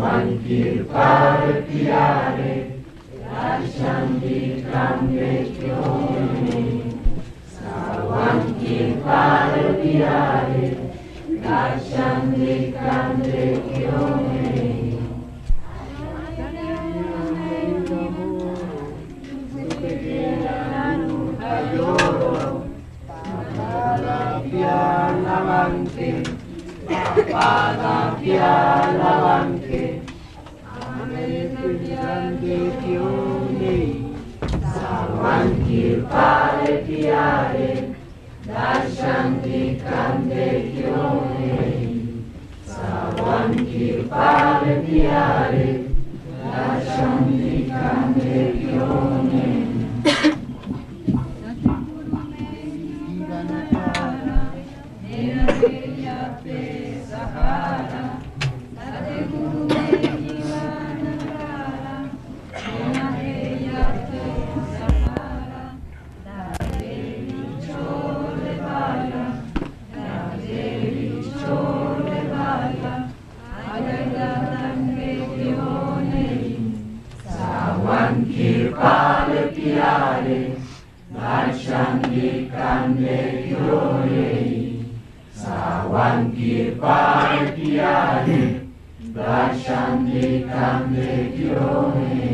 Sawan kirpal pyare, darshan dikam dekyone. Sawan kirpal pyare, darshan dikam dekyone. Lavante, Pada Lavante, Sawan kirpale pyare, darshan dikam dekyone. Sawan kirpale pyare, darshan dikam dekyone. Sawan kirpale pyare, darshan dikam dekyone. Sawan kirpale pyare, darshan dikam dekyone.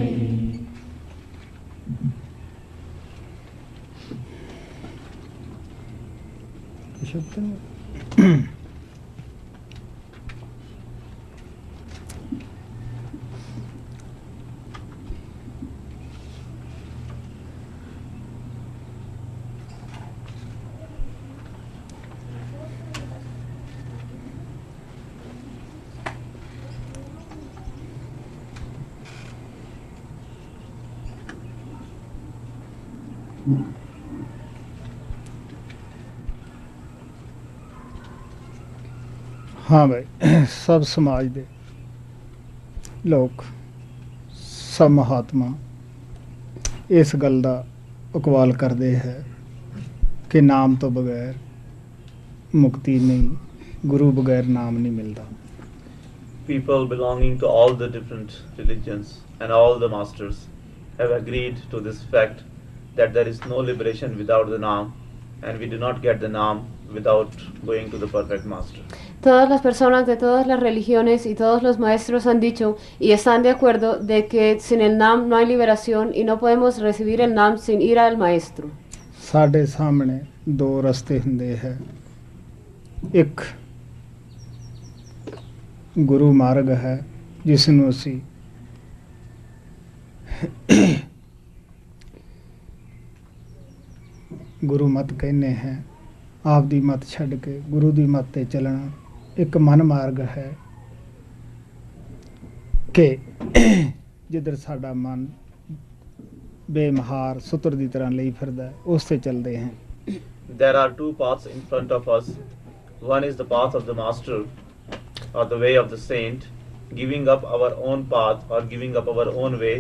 हाँ भाई, सब समाज दे लोग, सब महात्मा इस गल दा इकबाल करते हैं कि नाम तो बगैर मुक्ति नहीं, गुरु बगैर नाम नहीं मिलता. People belonging to all the different religions and all the masters have agreed to this fact that there is no liberation without the Naam, and we do not get the Naam without going to the perfect master. Todas las personas de todas las religiones y todos los maestros han dicho y están de acuerdo de que sin el Naam no hay liberación y no podemos recibir el Naam sin ir al maestro. साढ़े सामने दो रस्ते हुंदे है. एक गुरु मार्ग है जिसनों असी गुरु मत कहने हैं. आप दी मत छड़ के गुरु दी मत ते चलना. एक मन मार्ग है कि जिधर साडा मन बेमहार सुतर दी तरह ਲਈ ਫਿਰਦਾ ਉਸ ਤੇ ਚੱਲਦੇ हैं. There are two paths in front of us. One is the path of the master or the way of the saint. Giving up our own path or giving up our own way,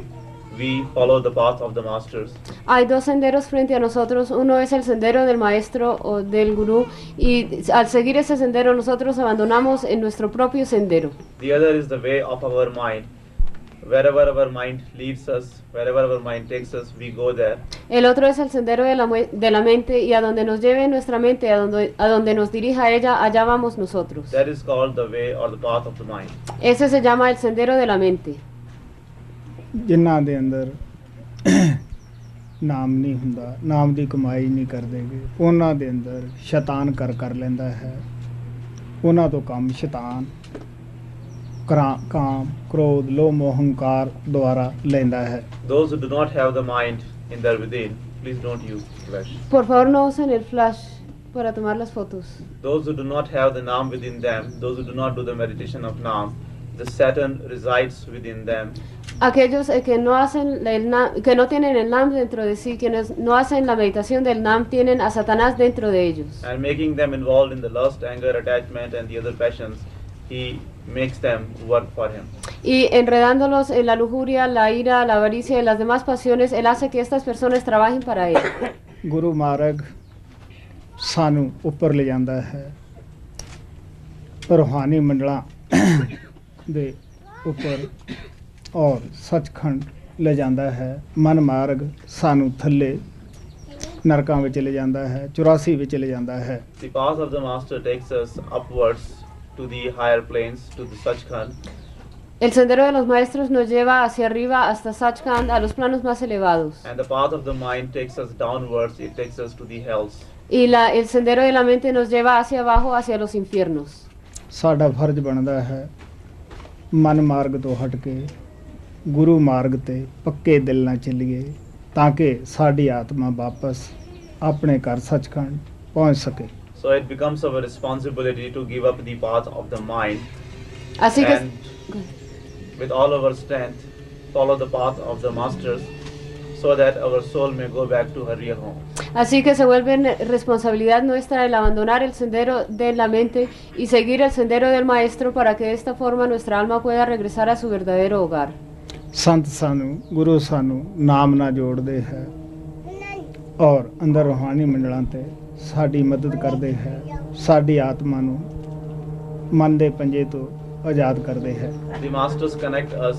we follow the path of the masters. Hay dos senderos frente a nosotros. Uno es el sendero del maestro o del gurú, y al seguir ese sendero nosotros abandonamos en nuestro propio sendero. The other is the way of our mind. Wherever our mind leads us, wherever our mind takes us, we go there. El otro es el sendero de la mente, y a donde nos lleve nuestra mente, a donde nos dirija ella, allá vamos nosotros. That is called the way or the path of the mind. Ese se llama el sendero de la mente. ਜਿਨ੍ਹਾਂ ਦੇ ਅੰਦਰ ਨਾਮ ਨਹੀਂ ਹੁੰਦਾ, ਨਾਮ ਦੀ ਕਮਾਈ ਨਹੀਂ ਕਰਦੇਗੇ, ਉਹਨਾਂ ਦੇ ਅੰਦਰ ਸ਼ੈਤਾਨ ਕਰ ਲੈਂਦਾ ਹੈ. ਉਹਨਾਂ ਤੋਂ ਕੰਮ ਸ਼ੈਤਾਨ ਕਾਮ ਕ੍ਰੋਧ ਲੋਭ ਮੋਹ ਹੰਕਾਰ ਦੁਆਰਾ ਲੈਂਦਾ ਹੈ. Those who do not have the mind in their within, please don't use flash. Por favor no usen el flash para tomar las fotos. Those who do not have the Naam within them, those who do not do the meditation of Naam, the Satan resides within them. Aquellos que no hacen que no tienen el Naam dentro de sí, quienes no hacen la meditación del Naam, tienen a Satanás dentro de ellos. And making them involved in the lust, anger, attachment and the other passions, he makes them work for him. Y enredándolos en la lujuria, la ira, la avaricia y las demás pasiones, él hace que estas personas trabajen para él. ਗੁਰੂ ਮਾਰਗ ਸਾਨੂੰ ਉੱਪਰ ਲੈ ਜਾਂਦਾ ਹੈ, ਰੂਹਾਨੀ ਮੰਡਲਾਂ ਦੇ ਉੱਪਰ ਔਰ ਸੱਚਖੰਡ ਲੈ ਜਾਂਦਾ ਹੈ। ਮਨ ਮਾਰਗ ਸਾਨੂੰ ਥੱਲੇ ਨਰਕਾਂ ਵਿੱਚ ਲੈ ਜਾਂਦਾ ਹੈ, 84 ਵਿੱਚ ਲੈ ਜਾਂਦਾ ਹੈ। The path of the Master takes us upwards to the higher planes, to the Sachkhand. El sendero de los maestros nos lleva hacia arriba hasta Sachkhand, a los planos más elevados. And the path of the mind takes us downwards, it takes us to the hells. Y el sendero de la mente nos lleva hacia abajo, hacia los infiernos. ਸਾਡਾ ਫਰਜ਼ ਬਣਦਾ ਹੈ ਮਨ ਮਾਰਗ ਤੋਂ ਹਟ ਕੇ ਗੁਰੂ ਮਾਰਗ ਤੇ ਪੱਕੇ ਦਿਲ ਨਾਲ ਚੱਲੀਏ ਤਾਂ ਕਿ ਸਾਡੀ ਆਤਮਾ ਵਾਪਸ ਆਪਣੇ ਘਰ ਸੱਚਖੰਡ ਪਹੁੰਚ ਸਕੇ। So it becomes our responsibility to give up the path of the mind Así que and with all our strength follow the path of the masters so that our soul may go back to her real home. Así que se vuelve responsabilidad nuestra el abandonar el sendero de la mente y seguir el sendero del maestro para que de esta forma nuestra alma pueda regresar a su verdadero hogar. ਸੰਤ ਸਾਨੂੰ ਗੁਰੂ ਸਾਨੂੰ ਨਾਮ ਨਾਲ ਜੋੜਦੇ ਹੈ ਔਰ ਅੰਦਰ ਰੂਹਾਨੀ ਮੰਡਲਾਂ ਤੇ ਸਾਡੀ ਮਦਦ ਕਰਦੇ ਹੈ, ਸਾਡੀ ਆਤਮਾ ਨੂੰ ਮਨ ਦੇ ਪੰਜੇ ਤੋਂ ਆਜ਼ਾਦ ਕਰਦੇ ਹੈ। The masters connect us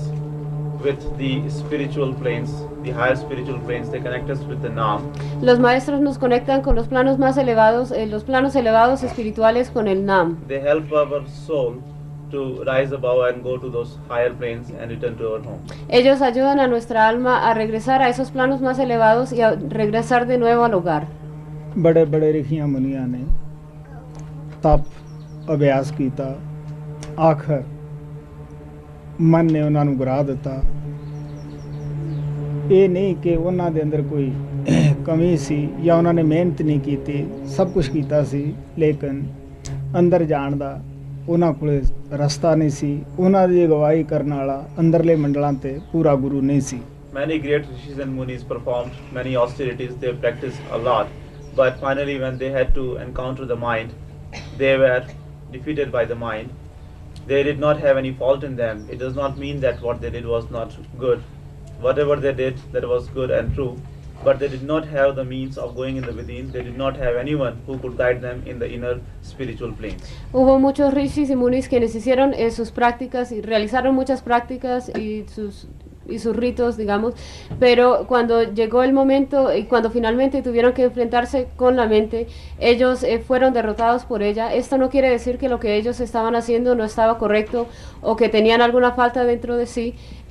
with the spiritual planes, the higher spiritual planes. They connect us with the Naam. Los maestros nos conectan con los planos más elevados, los planos elevados espirituales con el Nam. They help our soul to rise above and go to those higher planes and return to our home. Ellos ayudan a nuestra alma a regresar a esos planos más elevados y a regresar de nuevo al hogar. ਬੜੇ ਬੜੇ ਰਿਖੀਆਂ ਮੁਨੀਆਂ ਨੇ ਤਪ ਅਭਿਆਸ ਕੀਤਾ, ਆਖਰ ਮਨ ਨੇ ਉਹਨਾਂ ਨੂੰ ਗੁਰਾ ਦਿੱਤਾ। ਇਹ ਨਹੀਂ ਕਿ ਉਹਨਾਂ ਦੇ ਅੰਦਰ ਕੋਈ ਕਮੀ ਸੀ ਜਾਂ ਉਹਨਾਂ ਨੇ ਮਿਹਨਤ ਨਹੀਂ ਕੀਤੀ, ਸਭ ਕੁਝ ਕੀਤਾ ਸੀ, ਲੇਕਿਨ ਅੰਦਰ ਜਾਣ ਦਾ ਉਹਨਾਂ ਕੋਲ ਰਸਤਾ ਨਹੀਂ ਸੀ। ਉਹਨਾਂ ਦੀ ਅਗਵਾਈ ਕਰਨ ਵਾਲਾ ਅੰਦਰਲੇ ਮੰਡਲਾਂ ਤੇ ਪੂਰਾ ਗੁਰੂ ਨਹੀਂ ਸੀ। Many great rishis and munis performed many austerities, they practiced a lot, but finally when they had to encounter the mind, they were defeated by the mind. They did not have any fault in them. It does not mean that what they did was not good. Whatever they did, that was good and true, but they did not have the means of going in the within. They did not have anyone who could guide them in the inner spiritual planes. Hubo muchos rishis y munis quienes hicieron sus prácticas y realizaron muchas prácticas y sus ritos, digamos, pero cuando llegó el momento y cuando finalmente tuvieron que enfrentarse con la mente, ellos fueron derrotados por ella. Esto no quiere decir que lo que ellos estaban haciendo no estaba correcto o que tenían alguna falta dentro de sí.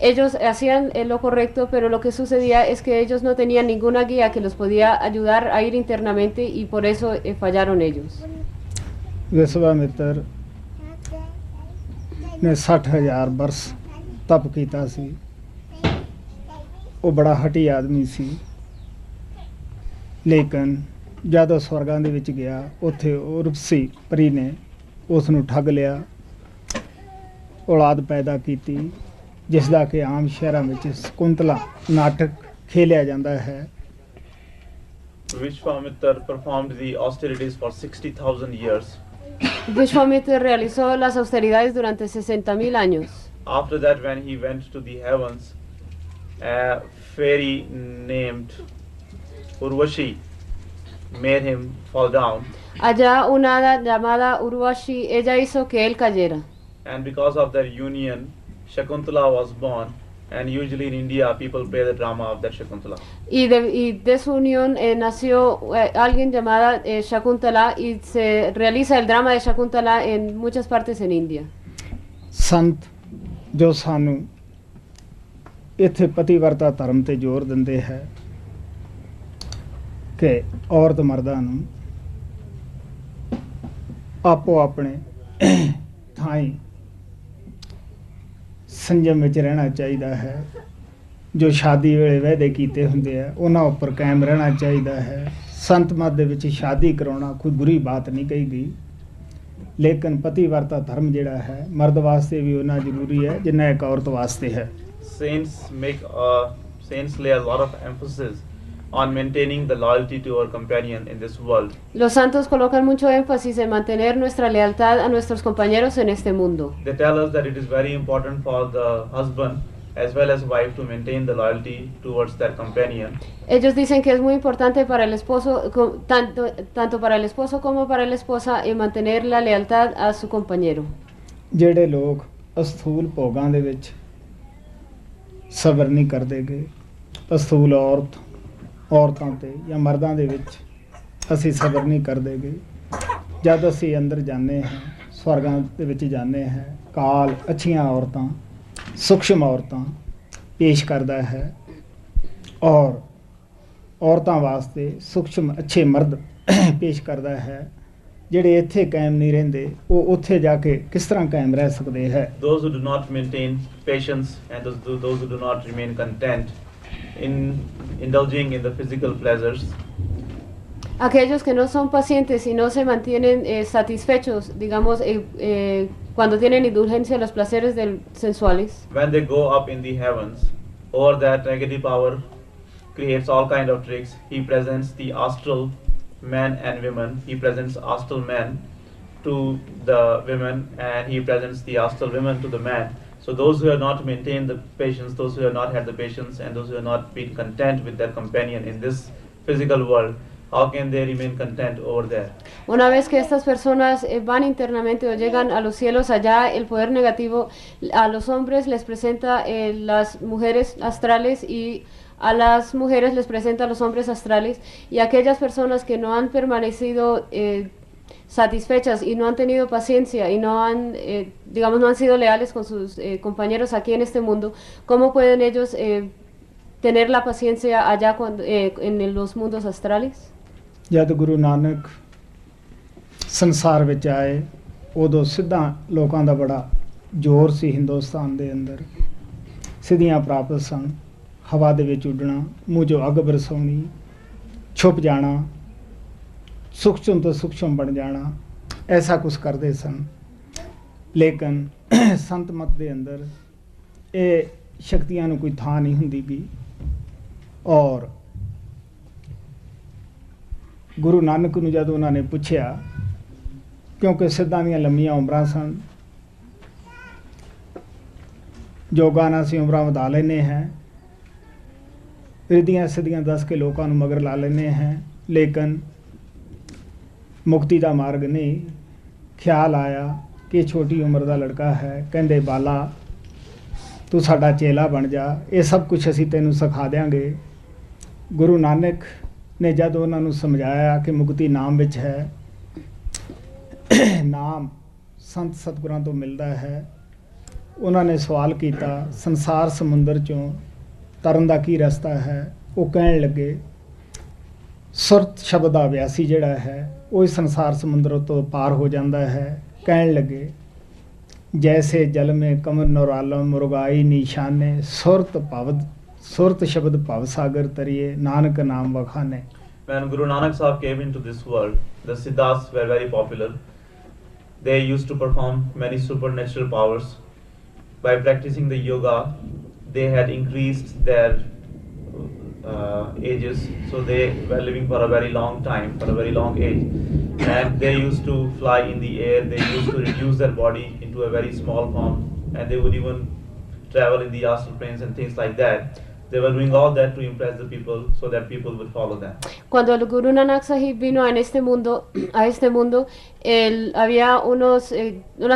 Ellos hacían lo correcto, pero lo que sucedía es que ellos no tenían ninguna guía que los podía ayudar a ir internamente y por eso fallaron ellos. ਵਿਸ਼ਵਾਮਿੱਤਰ ਨੇ 60,000 ਬਰਸ ਤਪ ਕੀਤਾ ਸੀ। ਉਹ ਬੜਾ ਹਟੀ ਆਦਮੀ ਸੀ, ਲੇਕਿਨ ਜਦੋਂ ਸਵਰਗਾਂ ਦੇ ਵਿੱਚ ਗਿਆ ਉੱਥੇ ਉਹ ਰੂਪਸੀ ਪਰੀ ਨੇ ਉਸ ਨੂੰ ਠੱਗ ਲਿਆ, ਔਲਾਦ ਪੈਦਾ ਕੀਤੀ, ਜਿਸ ਦਾ ਕਿ ਆਮ ਸ਼ਹਿਰਾਂ ਵਿੱਚ ਸਕੁੰਤਲਾ ਨਾਟਕ ਖੇਲਿਆ ਜਾਂਦਾ ਹੈ। Vishwamitra performed the austerities for 60,000 years. Vishwamitra realizó las austeridades durante 60,000 años. After that, when he went to the heavens, a fairy named Urvashi made him fall down. Allá una hada llamada Urvashi, ella hizo que él cayera. And because of their union, Shakuntala was born. And usually in India, people play the drama of that Shakuntala. Y de su unión nació alguien llamada Shakuntala y se realiza el drama de Shakuntala en muchas partes en India. ਸੰਤ ਜੋ ਸਾਨੂੰ ਇੱਥੇ ਪਤੀਵਰਤਾ ਧਰਮ ਤੇ ਜ਼ੋਰ ਦਿੰਦੇ ਹੈ ਕਿ ਔਰਤ ਮਰਦਾਂ ਨੂੰ ਆਪੋ ਆਪਣੇ ਥਾਈਂ ਸੰਜਮ ਵਿੱਚ ਰਹਿਣਾ ਚਾਹੀਦਾ ਹੈ। ਜੋ ਸ਼ਾਦੀ ਵੇਲੇ ਵਾਅਦੇ ਕੀਤੇ ਹੁੰਦੇ ਆ ਉਹਨਾਂ ਉੱਪਰ ਕਾਇਮ ਰਹਿਣਾ ਚਾਹੀਦਾ ਹੈ। ਸੰਤ ਮਤ ਦੇ ਵਿੱਚ ਸ਼ਾਦੀ ਕਰਾਉਣਾ ਕੋਈ ਬੁਰੀ ਬਾਤ ਨਹੀਂ ਕਹੀ ਗਈ, ਲੇਕਿਨ ਪਤੀਵਰਤਾ ਧਰਮ ਜਿਹੜਾ ਹੈ ਮਰਦ ਵਾਸਤੇ ਵੀ ਉਹਨਾਂ ਜ਼ਰੂਰੀ ਹੈ ਜਿੰਨਾ ਇੱਕ ਔਰਤ ਵਾਸਤੇ ਹੈ। Saints lay a lot of emphasis on maintaining the loyalty to our companion in this world. Los santos colocan mucho énfasis en mantener nuestra lealtad a nuestros compañeros en este mundo. They tell us that it is very important for the husband as well as wife to maintain the loyalty towards their companion. Ellos dicen que es muy importante para el esposo, tanto para el esposo como para la esposa, mantener la lealtad a su compañero. ਜਿਹੜੇ ਲੋਕ ਅਸਥੂਲ ਭੋਗਾਂ ਦੇ ਵਿੱਚ ਸਬਰ ਨਹੀਂ ਕਰਦੇ ਗੇ। ਅਸਥੂਲ ਔਰਤਾਂ ਤੇ ਜਾਂ ਮਰਦਾਂ ਦੇ ਵਿੱਚ ਅਸੀਂ ਸਬਰ ਨਹੀਂ ਕਰਦੇ ਗੇ। ਜਦ ਅਸੀਂ ਅੰਦਰ ਜਾਂਦੇ ਹਾਂ, ਸਵਰਗਾਂ ਦੇ ਵਿੱਚ ਜਾਂਦੇ ਹਾਂ, ਕਾਲ ਅੱਛੀਆਂ ਔਰਤਾਂ, ਸੂਖਸ਼ਮ ਔਰਤਾਂ ਪੇਸ਼ ਕਰਦਾ ਹੈ ਔਰ ਔਰਤਾਂ ਵਾਸਤੇ ਸੂਖਸ਼ਮ ਅੱਛੇ ਮਰਦ ਪੇਸ਼ ਕਰਦਾ ਹੈ। ਜਿਹੜੇ ਇੱਥੇ ਕਾਇਮ ਨਹੀਂ ਰਹਿੰਦੇ ਉਹ ਉੱਥੇ ਜਾ ਕੇ ਕਿਸ ਤਰ੍ਹਾਂ ਕਾਇਮ ਰਹਿ ਸਕਦੇ ਹੈ। Those who do not maintain patience and those who do not remain content in indulging in the physical pleasures. Aquellos que no son pacientes y no se mantienen satisfechos, digamos, cuando tienen indulgencia a los placeres sensuales. When they go up in the heavens, or that negative power creates all kind of tricks, he presents the astral men and women. He presents astral men to the women and he presents the astral women to the man. So those who have not maintained the patience, those who have not had the patience and those who have not been content with their companion in this physical world, how can they remain content over there? Una vez que estas personas van internamente o llegan a los cielos, allá el poder negativo a los hombres les presenta las mujeres astrales y a las mujeres les presenta a los hombres astrales, y aquellas personas que no han permanecido satisfechas y no han tenido paciencia y no han, digamos, no han sido leales con sus compañeros aquí en este mundo, ¿cómo pueden ellos tener la paciencia allá en los mundos astrales? ਜਦ ਗੁਰੂ ਨਾਨਕ ਸੰਸਾਰ ਵਿੱਚ ਆਏ ਉਦੋਂ ਸਿੱਧਾ ਲੋਕਾਂ ਦਾ ਬੜਾ ਜ਼ੋਰ ਸੀ ਹਿੰਦੁਸਤਾਨ ਦੇ ਅੰਦਰ। ਸਿੱਧੀਆਂ ਪ੍ਰਾਪਤ ਸਨ, ਹਵਾ ਦੇ ਵਿੱਚ ਉੱਡਣਾ, ਮੂੰਹ 'ਚੋਂ ਅੱਗ ਬਰਸਾਉਣੀ, ਛੁਪ ਜਾਣਾ, ਸੂਖਸ਼ਮ ਤੋਂ ਸੂਖਸ਼ਮ ਬਣ ਜਾਣਾ, ਐਸਾ ਕੁਛ ਕਰਦੇ ਸਨ। ਲੇਕਿਨ ਸੰਤ ਮਤ ਦੇ ਅੰਦਰ ਇਹ ਸ਼ਕਤੀਆਂ ਨੂੰ ਕੋਈ ਥਾਂ ਨਹੀਂ ਹੁੰਦੀ ਗੀ ਔਰ ਗੁਰੂ ਨਾਨਕ ਨੂੰ ਜਦੋਂ ਉਹਨਾਂ ਨੇ ਪੁੱਛਿਆ, ਕਿਉਂਕਿ ਸਿੱਧਾਂ ਦੀਆਂ ਲੰਮੀਆਂ ਉਮਰਾਂ ਸਨ, ਜੋਗਾਂ ਨਾਲ ਅਸੀਂ ਉਮਰਾਂ ਵਧਾ ਲੈਂਦੇ ਹਾਂ, ਰਿੱਧੀਆਂ ਸਿੱਧੀਆਂ ਦੱਸ ਕੇ ਲੋਕਾਂ ਨੂੰ ਮਗਰ ਲਾ ਲੈਂਦੇ ਹਾਂ, ਲੇਕਿਨ ਮੁਕਤੀ ਦਾ ਮਾਰਗ ਨਹੀਂ। ਖਿਆਲ ਆਇਆ ਕਿ ਛੋਟੀ ਉਮਰ ਦਾ ਲੜਕਾ ਹੈ, ਕਹਿੰਦੇ ਬਾਲਾ ਤੂੰ ਸਾਡਾ ਚੇਲਾ ਬਣ ਜਾ, ਇਹ ਸਭ ਕੁਛ ਅਸੀਂ ਤੈਨੂੰ ਸਿਖਾ ਦਿਆਂਗੇ। ਗੁਰੂ ਨਾਨਕ ਨੇ ਜਦ ਉਹਨਾਂ ਨੂੰ ਸਮਝਾਇਆ ਕਿ ਮੁਕਤੀ ਨਾਮ ਵਿੱਚ ਹੈ, ਨਾਮ ਸੰਤ ਸਤਿਗੁਰਾਂ ਤੋਂ ਮਿਲਦਾ ਹੈ, ਉਹਨਾਂ ਨੇ ਸਵਾਲ ਕੀਤਾ ਸੰਸਾਰ ਸਮੁੰਦਰ 'ਚੋਂ ਤਰਨ ਦਾ ਕੀ ਰਸਤਾ ਹੈ। ਉਹ ਕਹਿਣ ਲੱਗੇ ਸੁਰਤ ਸ਼ਬਦ ਦਾ ਅਭਿਆਸੀ ਜਿਹੜਾ ਹੈ ਉਹ ਇਸ ਸੰਸਾਰ ਸਮੁੰਦਰ ਤੋਂ ਪਾਰ ਹੋ ਜਾਂਦਾ ਹੈ। ਕਹਿਣ ਲੱਗੇ ਜੈਸੇ ਜਲ ਮੇ ਕਮਰ ਨੌਰਾਲਮ ਮੁਰਗਾਈ ਨਿਸ਼ਾਨੇ ਸੁਰਤ ਸ਼ਬਦ ਭਵ ਸਾਗਰ ਤਰੀਏ ਨਾਨਕ ਨਾਮ ਵਖਾਨੇ। When Guru Nanak Sahib came into this world, the Siddhas were very popular. They used to perform many supernatural powers. By practicing the yoga, they had increased their ages, so they were living for a very long time, for a very long age. And they used to fly in the air, they used to reduce their body into a very small form, and they would even travel in the astral planes and things like that. They were doing all that to impress the people so that people would follow them. Cuando el Guru Nanak Sahib vino a este mundo, había unas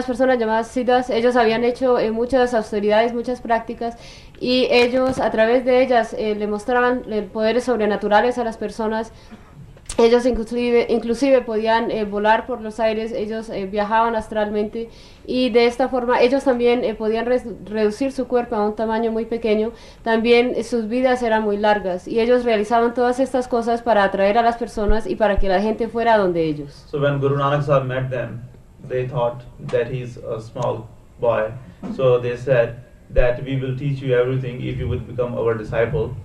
personas llamadas Siddhas. Ellos habían hecho muchas austeridades, muchas prácticas, y ellos a través de ellas le mostraban poderes sobrenaturales a las personas. Ellos inclusive podían volar por los aires, ellos viajaban astralmente, y de esta forma ellos también podían reducir su cuerpo a un tamaño muy pequeño. También sus vidas eran muy largas y ellos realizaban todas estas cosas para atraer a las personas y para que la gente fuera donde ellos. So when Guru Nanak Sahib met them, they thought that he's a small boy. So they said that we will teach you everything if you would become our disciple.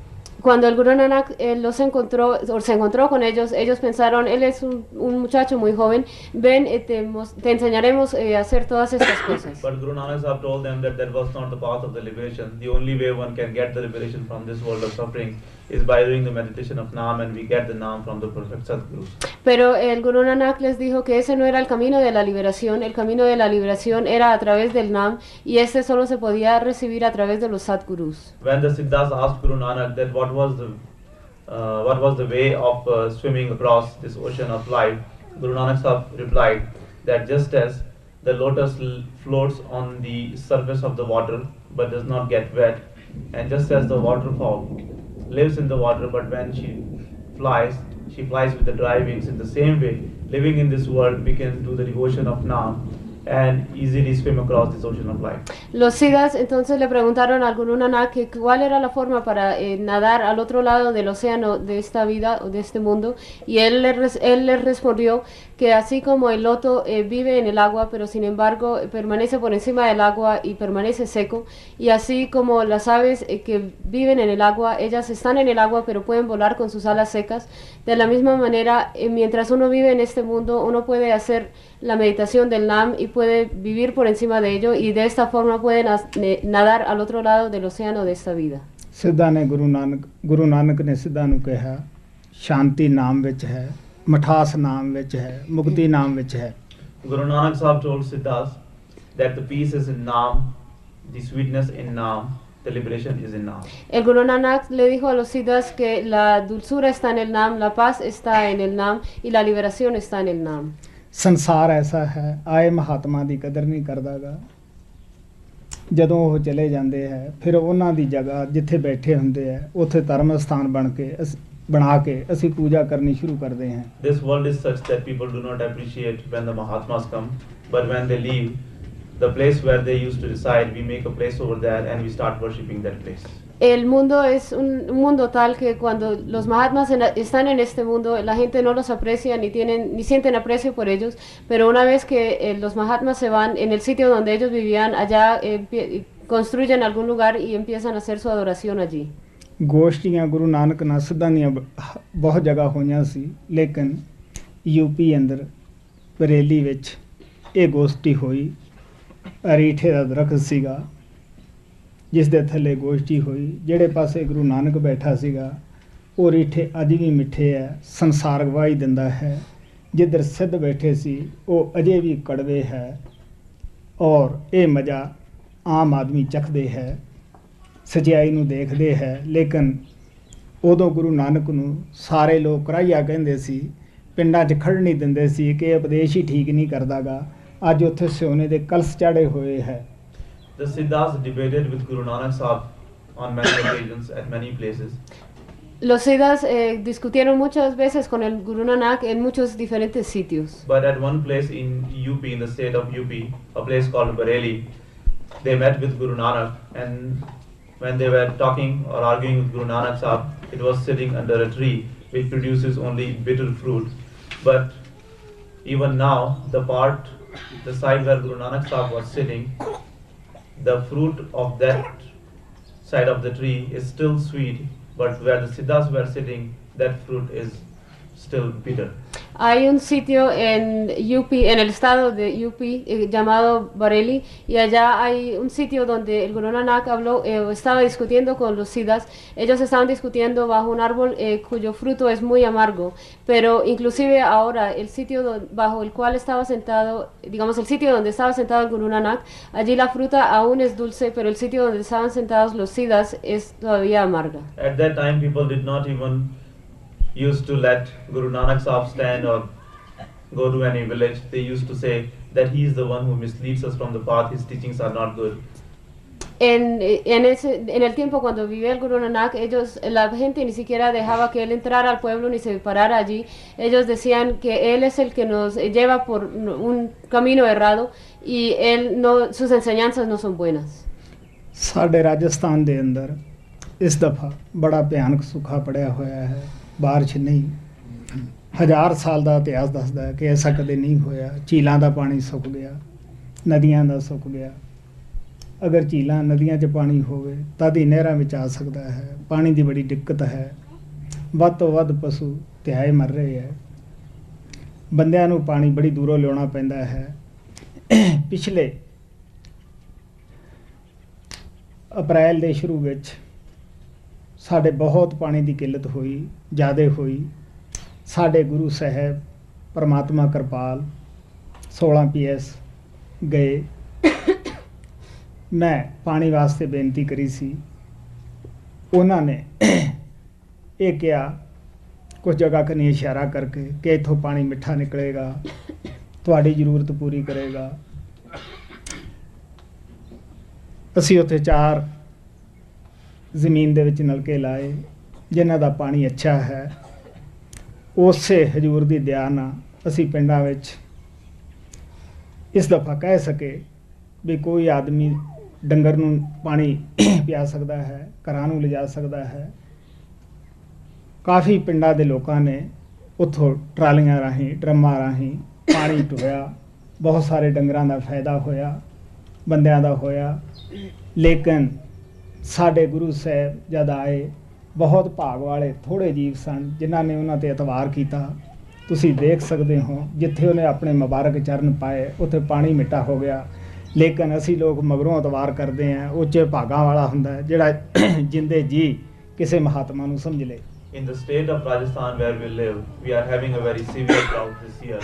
Cuando el Guru Nanak se encontró con ellos, ellos pensaron, él es un muchacho muy joven, ven, te enseñaremos a hacer todas estas cosas. But Guru Nanak Sahib told them that that was not the path of the liberation. The only way one can get the liberation from this world of suffering is by doing the meditation of Naam, and we get the Naam from the perfect Sadgurus. Pero el Guru Nanak les dijo que ese no era el camino de la liberación. El camino de la liberación era a través del Naam, y este solo se podía recibir a través de los Sadgurus. When the Siddhas asked Guru Nanak that what was the way of swimming across this ocean of life, Guru Nanak Sahib replied that just as the lotus floats on the surface of the water but does not get wet, and just as the waterfall lives in the water, but when she flies with the dry wings. In the same way, living in this world, we can do the devotion of Naam and easily swim across this ocean of life. Los Siddhas entonces le preguntaron al Guru Nanak que cuál era la forma para nadar al otro lado del océano de esta vida o de este mundo, y él les respondió que así como el loto vive en el agua, pero sin embargo permanece por encima del agua y permanece seco, y así como las aves que viven en el agua, ellas están en el agua pero pueden volar con sus alas secas, de la misma manera mientras uno vive en este mundo, uno puede hacer la meditación del Nam y puede vivir por encima de ello, y de esta forma puede nadar al otro lado del océano de esta vida. ਸਿੱਧਾ ਨੇ ਗੁਰੂ ਨਾਨਕ ਨੇ ਸਿੱਧਾ ਨੂੰ ਕਿਹਾ ਸ਼ਾਂਤੀ ਨਾਮ ਵਿੱਚ ਹੈ, ਮਠਾਸ ਨਾਮ ਵਿੱਚ ਹੈ, ਮੁਕਤੀ ਨਾਮ ਵਿੱਚ ਹੈ. Guru Nanak Sahib told Siddhas that the peace is in Naam, the sweetness in Naam, the liberation is in Naam. El Guru Nanak le dijo a los Siddhas que la dulzura está en el Nam, la paz está en el Nam y la liberación está en el Nam. ਸੰਸਾਰ ਐਸਾ ਹੈ, ਆਏ ਮਹਾਤਮਾ ਦੀ ਕਦਰ ਨਹੀਂ ਕਰਦਾਗਾ. ਜਦੋਂ ਉਹ ਚਲੇ ਜਾਂਦੇ ਹੈ ਫਿਰ ਉਹਨਾਂ ਦੀ ਜਗ੍ਹਾ ਜਿੱਥੇ ਬੈਠੇ ਹੁੰਦੇ ਹੈ ਉੱਥੇ ਧਰਮ ਸਥਾਨ ਬਣਾ ਕੇ ਅਸੀਂ ਪੂਜਾ ਕਰਨੀ ਸ਼ੁਰੂ ਕਰਦੇ ਹਾਂ. This world is such that people do not appreciate when the Mahatmas come, but when they leave the place where they used to reside, we make a place over there and we start worshipping that place. El mundo es un mundo tal que cuando los Mahatmas están en este mundo, la gente no los aprecia ni sienten aprecio por ellos, pero una vez que los Mahatmas se van, en el sitio donde ellos vivían, allá construyen algún lugar y empiezan a hacer su adoración allí. ਗੋਸ਼ਟੀਆਂ ਗੁਰੂ ਨਾਨਕ ਨਾਲ ਸਿੱਧਾਂ ਦੀਆਂ ਬਹੁਤ ਜਗ੍ਹਾ ਹੋਈਆਂ ਸੀ, ਲੇਕਿਨ ਯੂਪੀ ਅੰਦਰ ਬਰੇਲੀ ਵਿੱਚ ਇਹ ਗੋਸ਼ਟੀ ਹੋਈ. ਅਰੀਠੇ ਦਾ ਦਰਖਤ ਸੀਗਾ ਜਿਸ ਦੇ ਥੱਲੇ ਗੋਸ਼ਟੀ ਹੋਈ. ਜਿਹੜੇ ਪਾਸੇ ਗੁਰੂ ਨਾਨਕ ਬੈਠਾ ਸੀਗਾ ਉਹ ਰੀਠੇ ਅੱਜ ਵੀ ਮਿੱਠੇ ਹੈ, ਸੰਸਾਰ ਗਵਾਹੀ ਦਿੰਦਾ ਹੈ. ਜਿੱਧਰ ਸਿੱਧ ਬੈਠੇ ਸੀ ਉਹ ਅਜੇ ਵੀ ਕੜਵੇ ਹੈ, ਔਰ ਇਹ ਮਜ਼ਾ ਆਮ ਆਦਮੀ ਚੱਖਦੇ ਹੈ, ਸਚਾਈ ਨੂੰ ਦੇਖਦੇ ਹੈ. ਲੇਕਿਨ ਉਦੋਂ ਗੁਰੂ ਨਾਨਕ ਨੂੰ ਸਾਰੇ ਲੋਕ ਕਰਾਈਆ ਕਹਿੰਦੇ ਸੀ, ਪਿੰਡਾਂ 'ਚ ਖੜ੍ਹ ਨਹੀਂ ਦਿੰਦੇ ਸੀ ਕਿ ਇਹ ਉਪਦੇਸ਼ ਹੀ ਠੀਕ ਨਹੀਂ ਕਰਦਾਗਾ. ਅੱਜ ਉੱਥੇ ਸੋਨੇ ਦੇ ਕਲਸ਼ ਚਾੜੇ ਹੋਏ ਹੈ. The Siddhas debated with Guru Nanak Sahib on many occasions at many places. Los Siddhas discutieron muchas veces con el Guru Nanak en muchos diferentes sitios. But at one place in UP, in the state of UP, a place called Bareilly, they met with Guru Nanak, and when they were talking or arguing with Guru Nanak Sahib, it was sitting under a tree which produces only bitter fruit. But even now, the side where Guru Nanak Sahib was sitting, the fruit of that side of the tree is still sweet, but where the Siddhas were sitting, that fruit is still bitter. Hay un sitio en UP, en el estado de UP, llamado Bareilly, y allá hay un sitio donde el Guru Nanak estaba discutiendo con los Siddhas. Ellos estaban discutiendo bajo un árbol cuyo fruto es muy amargo, pero inclusive ahora el sitio bajo el cual estaba sentado, digamos el sitio donde estaba sentado el Guru Nanak, allí la fruta aún es dulce, pero el sitio donde estaban sentados los Siddhas es todavía amarga. At that time, people did not even used to let Guru Nanak Sahib stand or go to any village. They used to say that he is the one who misleads us from the path, his teachings are not good. En el tiempo cuando vivía el Guru Nanak, la gente ni siquiera dejaba que él entrara al pueblo ni se parara allí. Ellos decían que él es el que nos lleva por un camino errado y sus enseñanzas no son buenas. ਸਾਡੇ ਰਾਜਸਥਾਨ ਦੇ ਅੰਦਰ ਇਸ ਦਫਾ ਬੜਾ ਭਿਆਨਕ ਸੁੱਖਾ ਪੜਿਆ ਹੋਇਆ ਹੈ. ਬਾਰਿਸ਼ ਨਹੀਂ, 1000 ਸਾਲ ਦਾ ਇਤਿਹਾਸ ਦੱਸਦਾ ਹੈ ਕਿ ਐਸਾ ਕਦੇ ਨਹੀਂ ਹੋਇਆ. ਝੀਲਾਂ ਦਾ ਪਾਣੀ ਸੁੱਕ ਗਿਆ, ਨਦੀਆਂ ਦਾ ਸੁੱਕ ਗਿਆ. ਅਗਰ ਝੀਲਾਂ ਨਦੀਆਂ 'ਚ ਪਾਣੀ ਹੋਵੇ ਤਦ ਹੀ ਨਹਿਰਾਂ ਵਿੱਚ ਆ ਸਕਦਾ ਹੈ. ਪਾਣੀ ਦੀ ਬੜੀ ਦਿੱਕਤ ਹੈ. ਵੱਧ ਤੋਂ ਵੱਧ ਪਸ਼ੂ ਤਿਹਾਏ ਮਰ ਰਹੇ ਹੈ. ਬੰਦਿਆਂ ਨੂੰ ਪਾਣੀ ਬੜੀ ਦੂਰੋਂ ਲਿਆਉਣਾ ਪੈਂਦਾ ਹੈ. ਪਿਛਲੇ ਅਪ੍ਰੈਲ ਦੇ ਸ਼ੁਰੂ ਵਿੱਚ ਸਾਡੇ ਬਹੁਤ ਪਾਣੀ ਦੀ ਕਿੱਲਤ ਹੋਈ, ਜ਼ਿਆਦਾ ਹੋਈ. ਸਾਡੇ ਗੁਰੂ ਸਾਹਿਬ ਪਰਮਾਤਮਾ ਕਿਰਪਾਲ 16 PS ਗਏ. ਮੈਂ ਪਾਣੀ ਵਾਸਤੇ ਬੇਨਤੀ ਕਰੀ ਸੀ. ਉਹਨਾਂ ਨੇ ਇਹ ਕਿਹਾ ਕੁਝ ਜਗ੍ਹਾ ਕਨੀ ਇਸ਼ਾਰਾ ਕਰਕੇ ਕਿ ਇੱਥੋਂ ਪਾਣੀ ਮਿੱਠਾ ਨਿਕਲੇਗਾ, ਤੁਹਾਡੀ ਜ਼ਰੂਰਤ ਪੂਰੀ ਕਰੇਗਾ. ਅਸੀਂ ਉੱਥੇ 4 ਜ਼ਮੀਨ ਦੇ ਵਿੱਚ ਨਲਕੇ ਲਾਏ ਜਿਨ੍ਹਾਂ ਦਾ ਪਾਣੀ ਅੱਛਾ ਹੈ। ਉਸੇ ਹਜ਼ੂਰ ਦੀ ਦਇਆ ਨਾਲ ਅਸੀਂ ਪਿੰਡਾਂ ਵਿੱਚ ਇਸ ਦਫਾ ਕਹਿ ਸਕੇ ਵੀ ਕੋਈ ਆਦਮੀ ਡੰਗਰ ਨੂੰ ਪਾਣੀ ਪਿਆ ਸਕਦਾ ਹੈ, ਘਰਾਂ ਨੂੰ ਲਿਜਾ ਸਕਦਾ ਹੈ। ਕਾਫੀ ਪਿੰਡਾਂ ਦੇ ਲੋਕਾਂ ਨੇ ਉੱਥੋਂ ਟਰਾਲੀਆਂ ਰਾਹੀਂ ਡਰਮਾਂ ਰਾਹੀਂ ਪਾਣੀ ਢੋਇਆ। ਬਹੁਤ ਸਾਰੇ ਡੰਗਰਾਂ ਦਾ ਫਾਇਦਾ ਹੋਇਆ, ਬੰਦਿਆਂ ਦਾ ਹੋਇਆ। ਲੇਕਿਨ ਸਾਡੇ ਗੁਰੂ ਸਾਹਿਬ ਜਦ ਆਏ, ਬਹੁਤ ਭਾਗ ਵਾਲੇ ਥੋੜ੍ਹੇ ਜੀਵ ਸਨ ਜਿਨ੍ਹਾਂ ਨੇ ਉਹਨਾਂ 'ਤੇ ਇਤਬਾਰ ਕੀਤਾ। ਤੁਸੀਂ ਦੇਖ ਸਕਦੇ ਹੋ ਜਿੱਥੇ ਉਹਨੇ ਆਪਣੇ ਮੁਬਾਰਕ ਚਰਨ ਪਾਏ ਉੱਥੇ ਪਾਣੀ ਮਿੱਠਾ ਹੋ ਗਿਆ। ਲੇਕਿਨ ਅਸੀਂ ਲੋਕ ਮਗਰੋਂ ਇਤਬਾਰ ਕਰਦੇ ਹਾਂ। ਉੱਚੇ ਭਾਗਾਂ ਵਾਲਾ ਹੁੰਦਾ ਜਿਹੜਾ ਜਿੰਦੇ ਜੀ ਕਿਸੇ ਮਹਾਤਮਾ ਨੂੰ ਸਮਝ ਲੇ। In the state of Rajasthan where we live, we are having a very severe drought this year.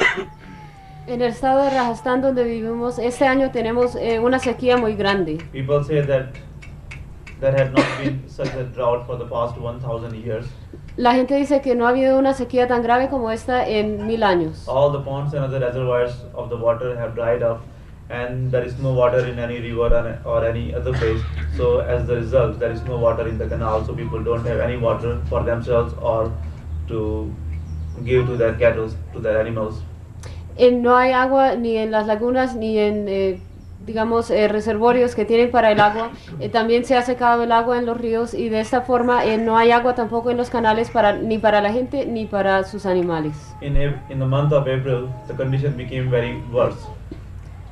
En el estado de Rajasthan donde vivimos, este año tenemos una sequía muy grande. People say that there had not been such a drought for the past 1,000 years. La gente dice que no ha habido una sequía tan grave como esta en 1000 años. All the ponds and other reservoirs of the water have dried up, and there is no water in any river or any other place. So as the result, there is no water in the canal, so people don't have any water for themselves or to give to their cattle, to their animals. No hay agua ni en las lagunas ni en digamos reservorios que tienen para el agua. También se ha secado el agua en los ríos y de esta forma no hay agua tampoco en los canales ni para la gente ni para sus animales. In the month of April, the condition became very worse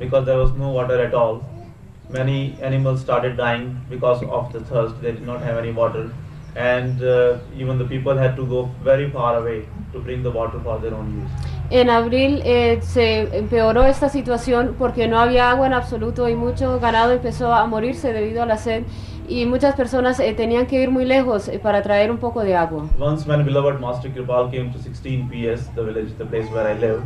because there was no water at all. Many animals started dying because of the thirst. They did not have any water, and even the people had to go very far away to bring the water for their own use. En abril se empeoró esta situación porque no había agua en absoluto y mucho ganado empezó a morirse debido a la sed y muchas personas tenían que ir muy lejos para traer un poco de agua. Once when beloved Master Kirpal came to 16 PS, the village, the place where I live,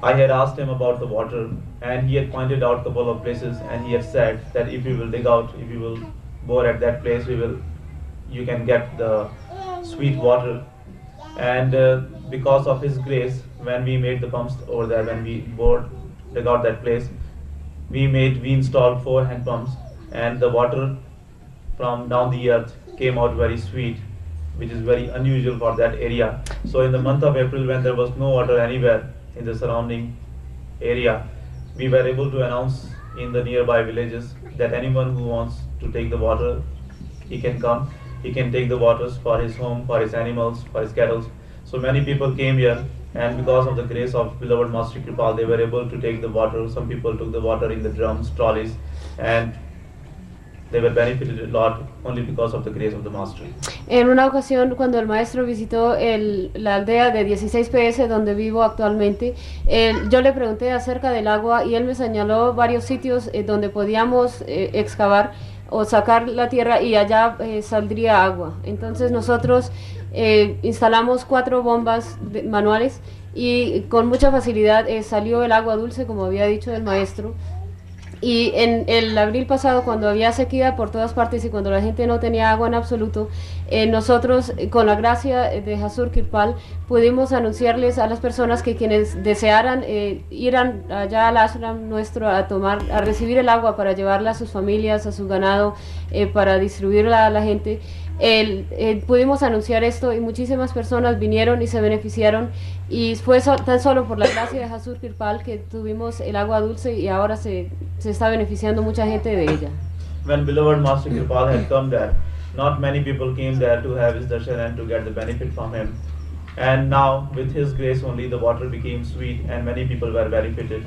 I had asked him about the water, and he had pointed out a couple of places, and he had said that if you will dig out, if you will bore at that place, you can get the sweet water. And because of his grace, when we made the pumps over there, when we dug out that place, we installed 4 hand pumps, and the water from down the earth came out very sweet, which is very unusual for that area. So in the month of April, when there was no water anywhere in the surrounding area, we were able to announce in the nearby villages that anyone who wants to take the water, he can come. He can take the waters for his home, for his animals, for his cattle. So many people came here, and because of the grace of beloved Master Kirpal, they were able to take the water. Some people took the water in the drums, trolleys, and they were benefited a lot only because of the grace of the Master. En una ocasión, cuando el maestro visitó la aldea de 16 PS donde vivo actualmente, yo le pregunté acerca del agua y él me señaló varios sitios donde podíamos excavar o sacar la tierra y allá saldría agua. Entonces nosotros instalamos 4 bombas manuales y con mucha facilidad salió el agua dulce, como había dicho el maestro. Y en el abril pasado, cuando había sequía por todas partes y cuando la gente no tenía agua en absoluto, nosotros, con la gracia de Hazur Kirpal, pudimos anunciarles a las personas que quienes desearan ir allá al ashram nuestro a recibir el agua para llevarla a sus familias, a su ganado, para distribuirla a la gente. Pudimos anunciar esto y muchísimas personas vinieron y se beneficiaron, y fue tan solo por la gracia de Hazur Kirpal que tuvimos el agua dulce y ahora se está beneficiando mucha gente de ella. When beloved Master Kirpal had come there, not many people came there to have his darshan and to get the benefit from him. And now, with his grace only, the water became sweet and many people were benefited.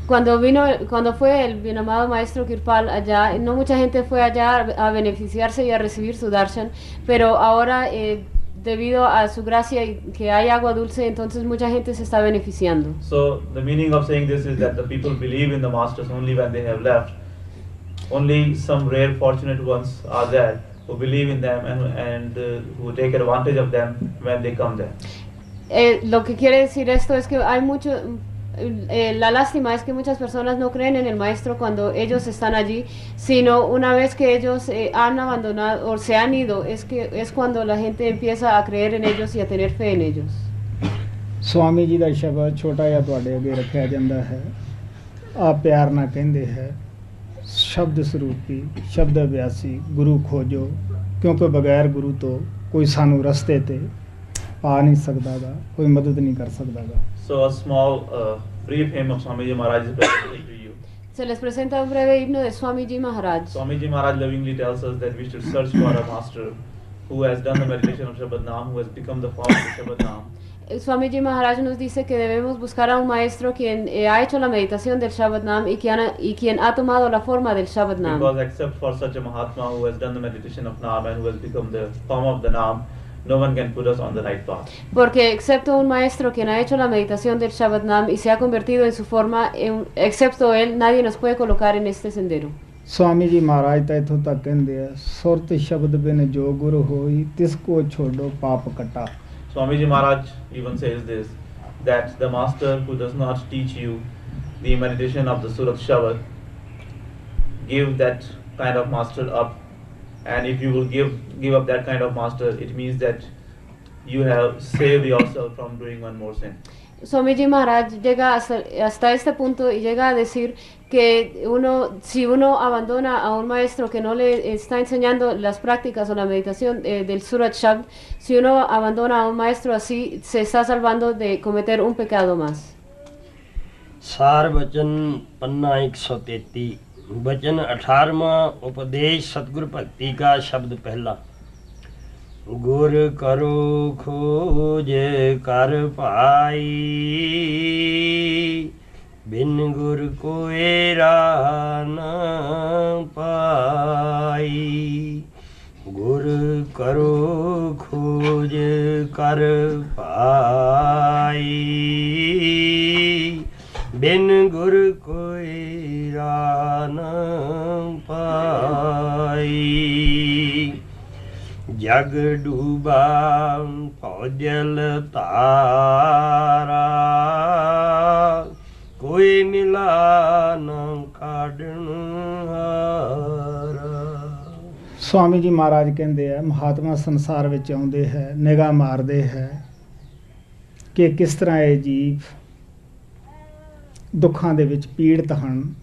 Cuando fue el bien amado maestro Kirpal allá, no mucha gente fue allá a beneficiarse y a recibir su darshan, pero ahora debido a su gracia y que hay agua dulce, entonces mucha gente se está beneficiando. So the meaning of saying this is that the people believe in the masters only when they have left. Only some rare fortunate ones are there who believe in them and who take advantage of them when they come there. Lo que quiere decir esto es que hay mucho... la lástima es que muchas personas no creen en el maestro cuando ellos están allí, sino una vez que ellos han abandonado o se han ido, es cuando la gente empieza a creer en ellos y a tener fe en ellos. Swami जी ਦਾ ਸ਼ਬਦ ਛੋਟਾ ਜਿਹਾ ਤੁਹਾਡੇ ਅੱਗੇ ਰੱਖਿਆ ਜਾਂਦਾ ਹੈ। ਆਪ ਪਿਆਰ ਨਾਲ ਕਹਿੰਦੇ ਹੈ, शब्द स्वरूपी शब्द अभ्यासी गुरु खोजो, क्योंकि बगैर गुरु तो कोई सानू रस्ते ते पा नहीं सकता गा, कोई मदद नहीं कर सकता गा। So a small brief hymn of Swamiji Maharaj is presented to you. Se les presenta un breve himno de Swamiji Maharaj. Swamiji Maharaj lovingly tells us that we should search for a master who has done the meditation of Shabad Naam, who has become the form of the Shabad Naam. Swamiji Maharaj nos dice que debemos buscar a un maestro quien ha hecho la meditación del Shabad Naam y quien ha tomado la forma del Shabad Naam. Because except for such a Mahatma who has done the meditation of Naam and who has become the form of the Naam, no one can put us on the right path. Porque excepto un maestro quien ha hecho la meditación del Shabad Naam y se ha convertido en su forma, excepto él, nadie nos puede colocar en este sendero. Swami जी महाराज तो इथों तक कहते हैं, सुरत शब्द बिन जो गुरु होई तिसको छोड़ो पाप कटा। Swamiji Maharaj even says this, that the master who does not teach you the meditation of the Surat Shabad, give that kind of master up. And if you will give up that kind of master, it means that you have saved yourself from doing one more sin. Swamiji Maharaj llega hasta este punto y llega a decir que si uno abandona a un maestro que no le está enseñando las prácticas o la meditación del Surat Shabd, si uno abandona a un maestro así, se está salvando de cometer un pecado más. सार वचन पन्ना 133 वचन 18वां उपदेश सतगुरु भक्ति का शब्द पहला। गुर करो खोज कर पाई, बिन गुर कोई राह न पाई। गुर करो खोज कर पाई, बिन गुर कोई राह न पाई। जग डूबा भौजल तारा, कोई मिला न काढ़न हारा। स्वामी जी महाराज कहते हैं, महात्मा संसार विच आउंदे है, निगाह मारदे है कि किस तरह ये जीव दुखां दे विच पीड़ित हन,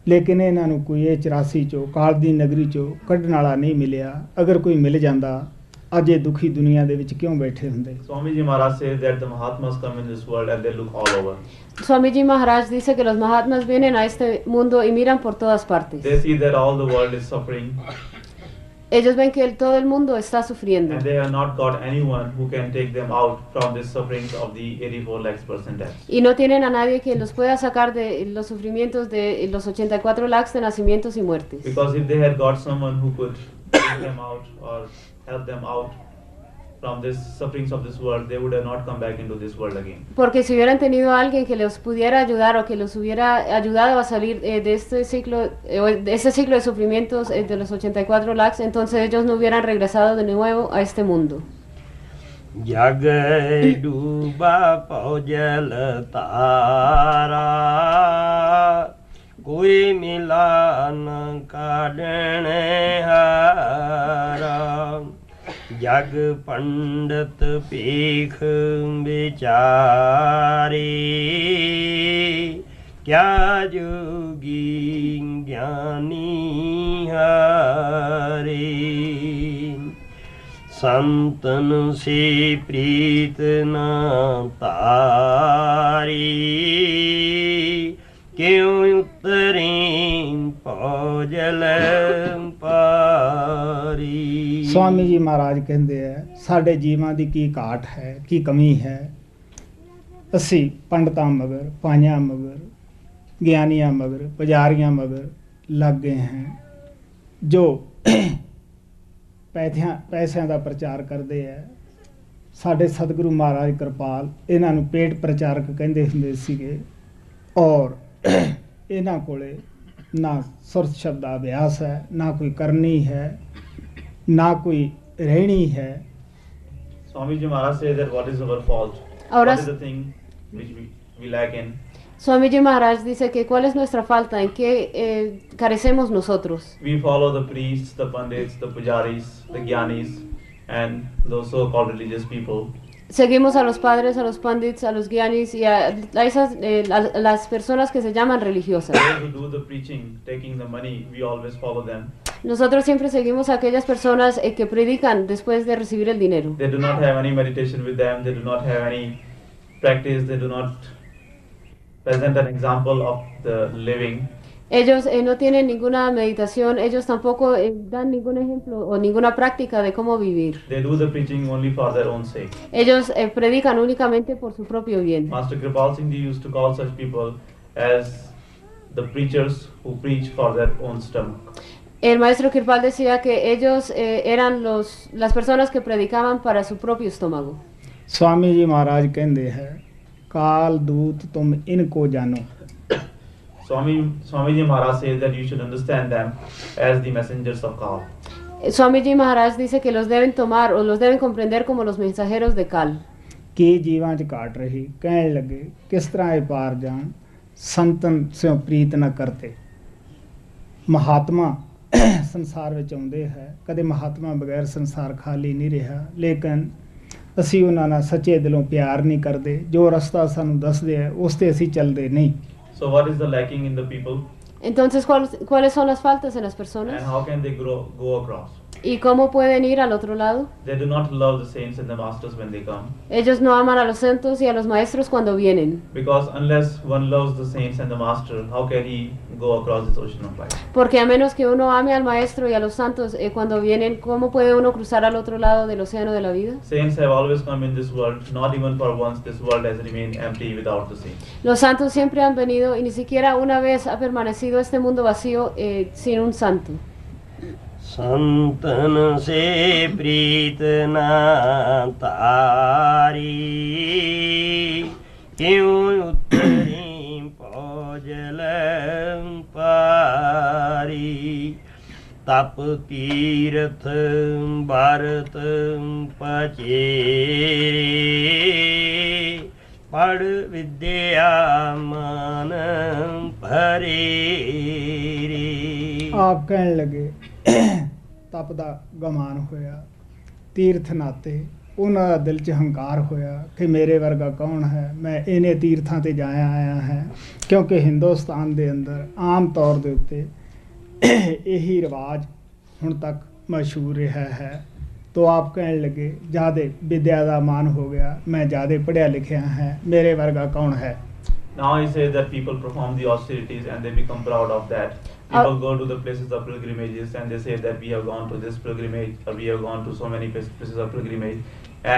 लेकिन इन्हां नूं कोई 84 चो काल दी नगरी चो कढण वाला नहीं मिलिया। अगर कोई मिल जांदा अज ये दुखी दुनिया दे विच क्यों बैठे हुंदे। Swamiji Maharaj says that the Mahatmas come in this world and they look all over. Swamiji Maharaj dice que los Mahatmas vienen a este mundo y miran por todas partes. They see that all the world is suffering. Ellos ven que todo el mundo está sufriendo. And they have not got anyone who can take them out from this sufferings of the 84 lakhs person deaths. Y no tienen a nadie que los pueda sacar de los sufrimientos de los 84 lakhs de nacimientos y muertes. Because if they had got someone who could take them out or help them out from this sufferings of this world, they would have not come back into this world again. Porque si hubieran tenido a alguien que los pudiera ayudar o que los hubiera ayudado a salir de este ciclo de sufrimientos de los 84 lakhs, entonces ellos no hubieran regresado de nuevo a este mundo. जग डूबा भौजल तारा, कोई मिला न काढ़न हारा। जग पंडित भीख बिचारी, क्या जोगी ज्ञानी हारी। संतन से प्रीत न तारी, क्यों उतरें भौजल पारी। स्वामी जी महाराज कहते हैं, साढ़े जीवां दी की घाट है, की कमी है। असी पंडितां मगर, पाइयां मगर, ज्ञानियां मगर, पुजारियां मगर लग गए हैं, जो पैसों का प्रचार करते हैं। साढ़े सतगुरु महाराज कृपाल इन्हां नूं पेट प्रचारक कहंदे हुंदे सीगे, और इन्हां कोले ना सुरत शब्द का अभ्यास है, ना कोई करनी है, ना कोई रहनी है। Swamiji Maharaj says that what is our fault? Ahora What is the thing which we lack in? Swamiji Maharaj dice que cuál es nuestra falta, en qué carecemos nosotros. We follow the priests, the pandits, the pujaris, the gyanis, and those so-called religious people. Seguimos a los padres, a los pandits, a los gyanis y a las personas que se llaman religiosas. Those who do the preaching, taking the money, we always follow them. Nosotros siempre seguimos a aquellas personas que predican después de recibir el dinero. They do not have any meditation with them, they do not have any practice, they do not present an example of the living. Ellos no tienen ninguna meditación, ellos tampoco dan ningún ejemplo o ninguna práctica de cómo vivir. They do the preaching only for their own sake. Ellos predican únicamente por su propio bien. Master Kripal Singh Ji used to call such people as the preachers who preach for their own stomach. El maestro Kirpal decía que ellos eran las personas que predicaban para su propio estómago. Swami जी महाराज कहते हैं काल दूत तुम इनको जानो. Swamiji Maharaj says that you should understand them as the messengers of Kal. Swamiji Maharaj dice que los deben tomar o los deben comprender como los mensajeros de Kal. ਕਿ ਜੀਵਾਂ 'ਚ ਘਾਟ ਰਹੀ ਕਹਿਣ ਲੱਗੇ ਕਿਸ ਤਰ੍ਹਾਂ ਇਹ ਪਾਰ ਜਾਣ ਸੰਤਨ ਸਿਓ ਪ੍ਰੀਤ ਨਾ ਕਰਤੇ. ਮਹਾਤਮਾ ਸੰਸਾਰ ਵਿੱਚ ਆਉਂਦੇ ਹੈ ਕਦੇ ਮਹਾਤਮਾ ਬਗੈਰ ਸੰਸਾਰ ਖਾਲੀ ਨਹੀਂ ਰਿਹਾ ਲੇਕਿਨ ਅਸੀਂ ਉਹਨਾਂ ਨਾਲ ਸੱਚੇ ਦਿਲੋਂ ਪਿਆਰ ਨਹੀਂ ਕਰਦੇ ਜੋ ਰਸਤਾ ਸਾਨੂੰ ਦੱਸਦੇ ਹੈ ਉਸ ਤੇ ਅਸੀਂ ਚੱਲਦੇ ਨਹੀਂ. So what is the lacking in the people? Entonces, ¿cuáles son las faltas en las personas? And how can they go across? ¿Y cómo pueden ir al otro lado? They do not love the saints and the masters when they come. Ellos no aman a los santos y a los maestros cuando vienen. Because unless one loves the saints and the master, how can he go across this ocean of life? Porque a menos que uno ame al maestro y a los santos cuando vienen, ¿cómo puede uno cruzar al otro lado del océano de la vida? Saints have always come in this world, not even for once this world has remained empty without the saints. Los santos siempre han venido y ni siquiera una vez ha permanecido este mundo vacío sin un santo. संतन से प्रीत न तारी क्यों उतरी पौजल पारी तप तीर्थ भारत पचेरे पढ़ विद्या मन भरे रे. ਆਪ ਕਹਿਣ ਲੱਗੇ ਤਪ ਦਾ ਗਮਾਨ ਹੋਇਆ ਤੀਰਥ ਨਾਤੇ ਉਹਨਾਂ ਦਾ ਦਿਲ 'ਚ ਹੰਕਾਰ ਹੋਇਆ ਕਿ ਮੇਰੇ ਵਰਗਾ ਕੌਣ ਹੈ ਮੈਂ ਇਹਨੇ ਤੀਰਥਾਂ ਤੇ ਜਾਇਆ ਆਇਆ ਹੈ ਕਿਉਂਕਿ ਹਿੰਦੁਸਤਾਨ ਦੇ ਅੰਦਰ ਆਮ ਤੌਰ ਦੇ ਉੱਤੇ ਇਹੀ ਰਿਵਾਜ ਹੁਣ ਤੱਕ ਮਸ਼ਹੂਰ ਰਿਹਾ ਹੈ तो आप कहने लगे ज़्यादा विद्या का मान हो गया मैं ज़्यादा पढ़िया लिखिया है मेरे वर्गा कौन है. Now he says that people perform the austerities and they become proud of that. People go to the places of pilgrimages and they say that we have gone to this pilgrimage or we have gone to so many places of pilgrimage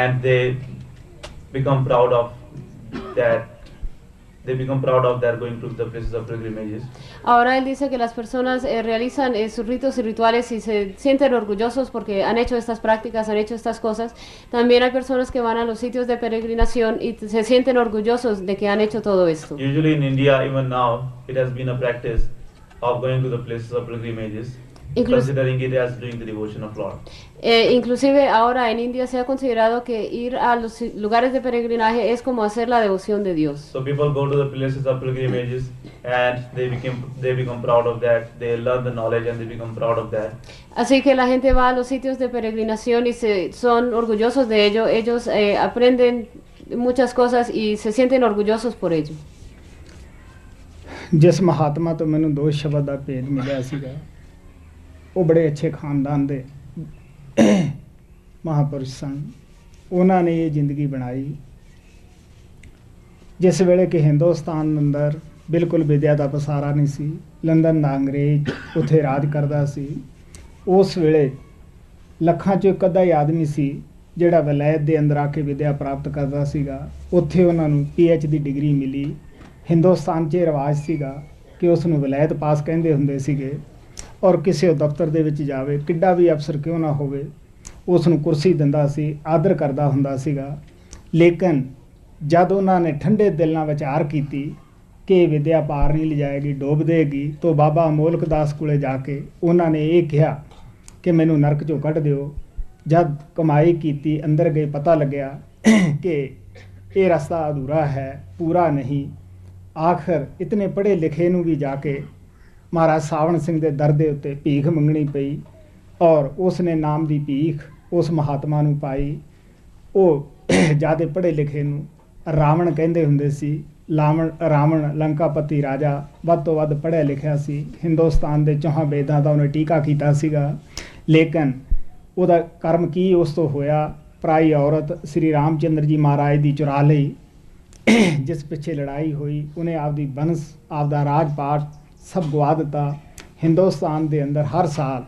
and they become proud of that. They become proud of their going to the places of pilgrimages. Ahora él dice que las personas realizan sus ritos y rituales y se sienten orgullosos porque han hecho estas prácticas, han hecho estas cosas. También hay personas que van a los sitios de peregrinación y se sienten orgullosos de que han hecho todo esto. Usually in India, even now, it has been a practice of going to the places of pilgrimages, considering it as doing the devotion of Lord. Inclusive ahora en India se ha considerado que ir a los lugares de peregrinaje es como hacer la devoción de Dios. So people go to the places of pilgrimages and they become proud of that. They learn the knowledge and they become proud of that. Así que la gente va a los sitios de peregrinación y son orgullosos de ello. Ellos aprenden muchas cosas y se sienten orgullosos por ello. जिस महात्मा तो मैंने 2 शब्द का भेद मिला सीगा ਉਹ ਬੜੇ ਅੱਛੇ ਖਾਨਦਾਨ ਦੇ ਮਹਾਪੁਰਸ਼ ਸਨ ਉਹਨਾਂ ਨੇ ਇਹ ਜ਼ਿੰਦਗੀ ਬਣਾਈ ਜਿਸ ਵੇਲੇ ਕਿ ਹਿੰਦੁਸਤਾਨ ਅੰਦਰ ਬਿਲਕੁਲ ਵਿਦਿਆ ਦਾ ਪਸਾਰਾ ਨਹੀਂ ਸੀ ਲੰਡਨ ਦਾ ਅੰਗਰੇਜ਼ ਉੱਥੇ ਰਾਜ ਕਰਦਾ ਸੀ ਉਸ ਵੇਲੇ ਲੱਖਾਂ 'ਚ ਇੱਕ ਅੱਧਾ ਹੀ ਆਦਮੀ ਸੀ ਜਿਹੜਾ ਵਲਾਇਤ ਦੇ ਅੰਦਰ ਆ ਕੇ ਵਿਦਿਆ ਪ੍ਰਾਪਤ ਕਰਦਾ ਸੀਗਾ ਉੱਥੇ ਉਹਨਾਂ ਨੂੰ PhD ਡਿਗਰੀ ਮਿਲੀ ਹਿੰਦੁਸਤਾਨ 'ਚ ਰਿਵਾਜ ਸੀਗਾ ਕਿ ਉਸ ਨੂੰ ਵਲਾਇਤ ਪਾਸ ਕਹਿੰਦੇ ਹੁੰਦੇ ਸੀਗੇ ਔਰ ਕਿਸੇ ਦਫ਼ਤਰ ਦੇ ਵਿੱਚ ਜਾਵੇ ਕਿੱਡਾ ਵੀ ਅਫਸਰ ਕਿਉਂ ਨਾ ਹੋਵੇ ਉਸ ਨੂੰ ਕੁਰਸੀ ਦਿੰਦਾ ਸੀ ਆਦਰ ਕਰਦਾ ਹੁੰਦਾ ਸੀਗਾ ਲੇਕਿਨ ਜਦ ਉਹਨਾਂ ਨੇ ਠੰਡੇ ਦਿਲ ਨਾਲ ਵਿਚਾਰ ਕੀਤੀ ਕਿ ਵਿਦਿਆ ਪਾਰ ਨਹੀਂ ਲਿਜਾਏਗੀ ਡੋਬ ਦੇਗੀ ਤਾਂ ਬਾਬਾ ਅਮੋਲਕ ਦਾਸ ਕੋਲੇ ਜਾ ਕੇ ਉਹਨਾਂ ਨੇ ਇਹ ਕਿਹਾ ਕਿ ਮੈਨੂੰ ਨਰਕ ਚੋਂ ਕੱਢ ਦਿਓ ਜਦ ਕਮਾਈ ਕੀਤੀ ਅੰਦਰ ਗਏ ਪਤਾ ਲੱਗਿਆ ਕਿ ਇਹ ਰਸਤਾ ਅਧੂਰਾ ਹੈ ਪੂਰਾ ਨਹੀਂ ਆਖਰ ਇਤਨੇ ਪੜ੍ਹੇ ਲਿਖੇ ਨੂੰ ਵੀ ਜਾ ਕੇ महाराज सावण सिंह के दर के उत्ते भीख मंगनी पई और उसने नाम की भीख उस महात्मा नूं पाई ਉਹ ਜ਼ਿਆਦਾ ਪੜ੍ਹੇ ਲਿਖੇ ਨੂੰ ਰਾਵਣ ਕਹਿੰਦੇ ਹੁੰਦੇ ਸੀ। ਰਾਵਣ ਲੰਕਾਪਤੀ ਰਾਜਾ ਵੱਧ ਤੋਂ ਵੱਧ ਪੜ੍ਹਿਆ ਲਿਖਿਆ ਸੀ। ਹਿੰਦੁਸਤਾਨ ਦੇ ਚੌਹਾਂ ਵੇਦਾਂ ਦਾ ਉਹਨੇ ਟੀਕਾ ਕੀਤਾ ਸੀਗਾ, ਲੇਕਿਨ ਉਹਦਾ ਕਰਮ ਕੀ ਉਸ ਤੋਂ ਹੋਇਆ। ਪਰਾਈ ਔਰਤ ਸ੍ਰੀ ਰਾਮਚੰਦਰ ਜੀ ਮਹਾਰਾਜ ਦੀ ਚੁਰਾ ਲਈ, ਜਿਸ ਪਿੱਛੇ ਲੜਾਈ ਹੋਈ। ਉਹਨੇ ਆਪਦੀ ਬੰਸ, ਆਪਦਾ ਰਾਜ ਪਾਠ ਸਭ ਗਵਾ ਦਿੱਤਾ। ਹਿੰਦੁਸਤਾਨ ਦੇ ਅੰਦਰ ਹਰ ਸਾਲ